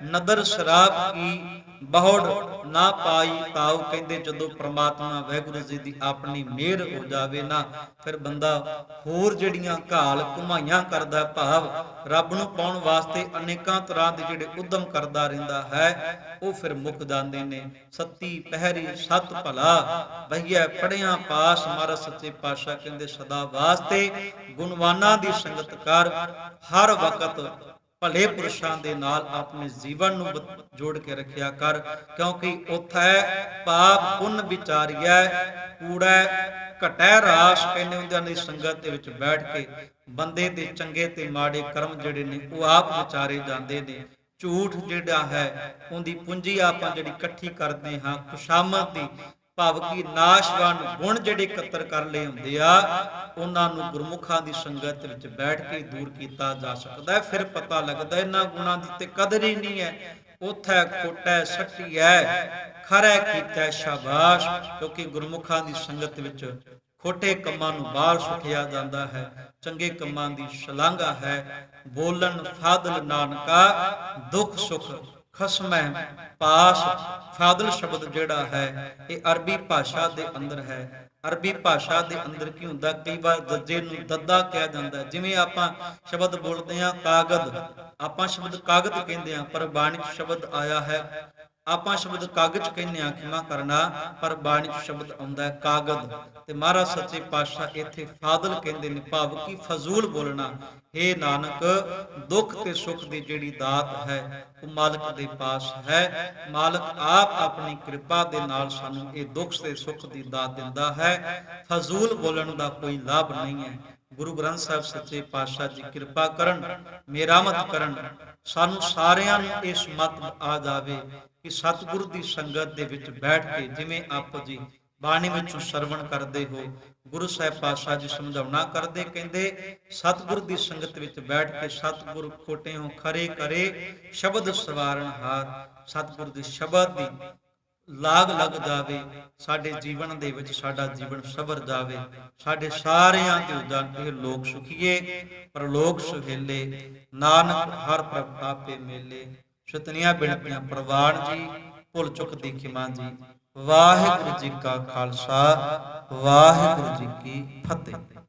Speaker 1: ਨਦਰ ਸ਼ਰਾਬ ਕੀ ਬਹੁੜ ਨਾ ਪਾਈ ਤਾਉ। ਕਹਿੰਦੇ ਜਦੋਂ ਪ੍ਰਮਾਤਮਾ ਵਾਹਿਗੁਰੂ ਜੀ ਦੀ ਆਪਣੀ ਮਿਹਰ ਹੋ ਜਾਵੇ ਨਾ, ਫਿਰ ਬੰਦਾ ਹੋਰ ਜਿਹੜੀਆਂ ਘਾਲ ਘੁਮਾਈਆਂ ਕਰਦਾ, ਭਾਵ ਰੱਬ ਨੂੰ ਪਾਉਣ ਵਾਸਤੇ ਅਨੇਕਾਂ ਤਰ੍ਹਾਂ ਦੇ ਜਿਹੜੇ ਉਦਮ ਕਰਦਾ ਰਹਿੰਦਾ ਹੈ, ਉਹ ਫਿਰ ਮੁੱਕ ਜਾਂਦੇ ਨੇ। ਸੱਤੀ ਪਹਿਰੀ ਸਤ ਭਲਾ ਬਈਐ ਪੜਿਆ ਪਾਸ। ਮਹਾਰਾਜ ਸੱਚੇ ਪਾਤਸ਼ਾਹ ਕਹਿੰਦੇ ਸਦਾ ਵਾਸਤੇ ਗੁਣਵਾਨਾਂ ਦੀ ਸੰਗਤ ਕਰ, ਹਰ ਵਕਤ ਭਲੇ ਪੁਰਸ਼ਾਂ ਦੇ ਨਾਲ ਆਪਣੇ ਜੀਵਨ ਨੂੰ ਜੋੜ ਕੇ ਰੱਖਿਆ ਕਰ, ਕਿਉਂਕਿ ਉਥੈ ਪਾਪ ਪੁੰਨ ਵਿਚਾਰੀਐ ਕੂੜੈ ਘਟੈ ਰਾਸ। ਕਹਿੰਦੇ ਹੁੰਦਿਆਂ ਦੀ ਸੰਗਤ ਦੇ ਵਿੱਚ ਬੈਠ ਕੇ ਬੰਦੇ ਦੇ ਚੰਗੇ ਤੇ ਮਾੜੇ ਕਰਮ ਜਿਹੜੇ ਨੇ ਉਹ ਆਪ ਵਿਚਾਰੇ ਜਾਂਦੇ ਨੇ। ਝੂਠ ਜਿਹੜਾ ਹੈ ਉਹਦੀ ਪੂੰਜੀ ਆਪਾਂ ਜਿਹੜੀ ਇਕੱਠੀ ਕਰਦੇ ਹਾਂ, ਖੁਸ਼ਾਮਦ ਦੀ ਭਾਵ ਕਿ ਨਾਸ਼ਵਾਨ ਗੁਣ ਜਿਹੜੇ ਇਕੱਤਰ ਕਰ ਲਏ ਹੁੰਦੇ ਆ, ਉਹਨਾਂ ਨੂੰ ਗੁਰਮੁਖਾਂ ਦੀ ਸੰਗਤ ਵਿੱਚ ਬੈਠ ਕੇ ਦੂਰ ਕੀਤਾ ਜਾ ਸਕਦਾ ਹੈ। ਫਿਰ ਪਤਾ ਲੱਗਦਾ ਇਹਨਾਂ ਗੁਣਾਂ ਦੀ ਤੇ ਕਦਰ ਹੀ ਨਹੀਂ ਹੈ। ਉਥੈ ਖੋਟੈ ਸੱਟੀਐ ਖਰੈ ਕੀਤੈ ਸ਼ਾਬਾਸ਼। ਕਿਉਂਕਿ ਗੁਰਮੁਖਾਂ ਦੀ ਸੰਗਤ ਵਿੱਚ ਖੋਟੇ ਕੰਮਾਂ ਨੂੰ ਬਾਹਰ ਸੁੱਟਿਆ ਜਾਂਦਾ ਹੈ, ਚੰਗੇ ਕੰਮਾਂ ਦੀ ਸ਼ਲਾਘਾ ਹੈ। ਬੋਲਣ ਫਾਦਲ ਨਾਨਕਾ ਦੁੱਖ ਸੁਖ ਖਸਮੈ ਪਾਸ। ਫਾਦਲ ਸ਼ਬਦ ਜਿਹੜਾ ਹੈ ਇਹ ਅਰਬੀ ਭਾਸ਼ਾ ਦੇ ਅੰਦਰ ਹੈ। ਅਰਬੀ ਭਾਸ਼ਾ ਦੇ ਅੰਦਰ ਕੀ ਹੁੰਦਾ, ਕਈ ਵਾਰ ਦੱਜੇ ਨੂੰ ਦੱਦਾ ਕਿਹਾ ਜਾਂਦਾ। ਜਿਵੇਂ ਆਪਾਂ ਸ਼ਬਦ ਬੋਲਦੇ ਹਾਂ ਕਾਗਜ਼, ਆਪਾਂ ਸ਼ਬਦ ਕਾਗਜ਼ ਕਹਿੰਦੇ ਹਾਂ, ਪਰ ਬਾਣੀ ਚ ਸ਼ਬਦ ਆਇਆ ਹੈ ਆਪਾਂ ਸ਼ਬਦ ਕਾਗਜ਼ ਕਹਿੰਦੇ ਆ, ਖਿਮਾ ਕਰਨਾ, ਪਰ ਬਾਣੀ ਚ ਸ਼ਬਦ ਆਉਂਦਾ ਹੈ ਕਾਗਜ਼। ਤੇ ਮਹਾਰਾਜ ਸੱਚੇ ਪਾਤਸ਼ਾਹ ਇੱਥੇ ਫਾਦਲ ਕਹਿੰਦੇ ਨੇ, ਭਾਵ ਕਿ ਫਜ਼ੂਲ ਬੋਲਣਾ। हे ਨਾਨਕ ਦੁੱਖ ਤੇ ਸੁੱਖ ਦੀ ਜਿਹੜੀ ਦਾਤ ਹੈ ਉਹ ਮਾਲਕ ਦੇ ਪਾਸ ਹੈ। ਮਾਲਕ ਆਪ ਆਪਣੀ ਕਿਰਪਾ ਦੇ ਨਾਲ ਸਾਨੂੰ ਇਹ ਦੁੱਖ ਤੇ ਸੁੱਖ ਦੀ ਦਾਤ ਦਿੰਦਾ ਹੈ। ਫਜ਼ੂਲ ਬੋਲਣ ਦਾ ਕੋਈ ਲਾਭ ਨਹੀਂ ਹੈ। ਗੁਰੂ ਗ੍ਰੰਥ ਸਾਹਿਬ ਸੱਚੇ ਪਾਤਸ਼ਾਹ ਜੀ ਕਿਰਪਾ ਕਰਨ, ਮੇਰਾਮਤ ਕਰਨ, ਸਾਨੂੰ ਸਾਰਿਆਂ ਨੂੰ ਇਸ ਮਤ ਆ ਜਾਵੇ ਕਿ ਸਤਿਗੁਰੂ ਦੀ ਸੰਗਤ ਦੇ ਵਿੱਚ ਬੈਠ ਕੇ ਜਿਵੇਂ ਆਪ ਜੀ ਬਾਣੀ ਵਿੱਚੋਂ ਸਰਵਣ ਕਰਦੇ ਹੋ, ਗੁਰੂ ਸਾਹਿਬ ਪਾਤਸ਼ਾਹ ਜੀ ਸਮਝਾਉਣਾ ਕਰਦੇ, ਕਹਿੰਦੇ ਸਤਿਗੁਰ ਦੀ ਸੰਗਤ ਵਿੱਚ ਬੈਠ ਕੇ ਸਤਿਗੁਰ ਖੋਟੇ ਹੋ ਖਰੇ ਕਰੇ ਸ਼ਬਦ ਸਵਾਰਨ ਹਾਰ। ਸਤਿਗੁਰ ਦੇ ਸ਼ਬਦ ਦੀ ਲਾਗ ਲੱਗ ਜਾਵੇ ਸਾਡੇ ਜੀਵਨ ਦੇ ਵਿੱਚ, ਸਾਡਾ ਜੀਵਨ ਸਵਰ ਜਾਵੇ, ਸਾਡੇ ਸਾਰਿਆਂ ਦੇ ਉਦਾਨ ਇਹ ਲੋਕ ਸੁਖੀਏ ਪਰਲੋਕ ਸੁਹੇਲੇ, ਨਾਨਕ ਹਰ ਪ੍ਰਭ ਆਪੇ ਮੇਲੇ। ਸ਼ਤਨੀਆਂ ਬਿਨਤੀਆਂ ਪ੍ਰਵਾਨ ਜੀ, ਭੁੱਲ ਚੁੱਕ ਦੀ ਖਿਮਾ ਜੀ। ਵਾਹਿਗੁਰੂ ਜੀ ਕਾ ਖਾਲਸਾ ਵਾਹਿਗੁਰੂ ਜੀ ਕੀ ਫਤਿਹ।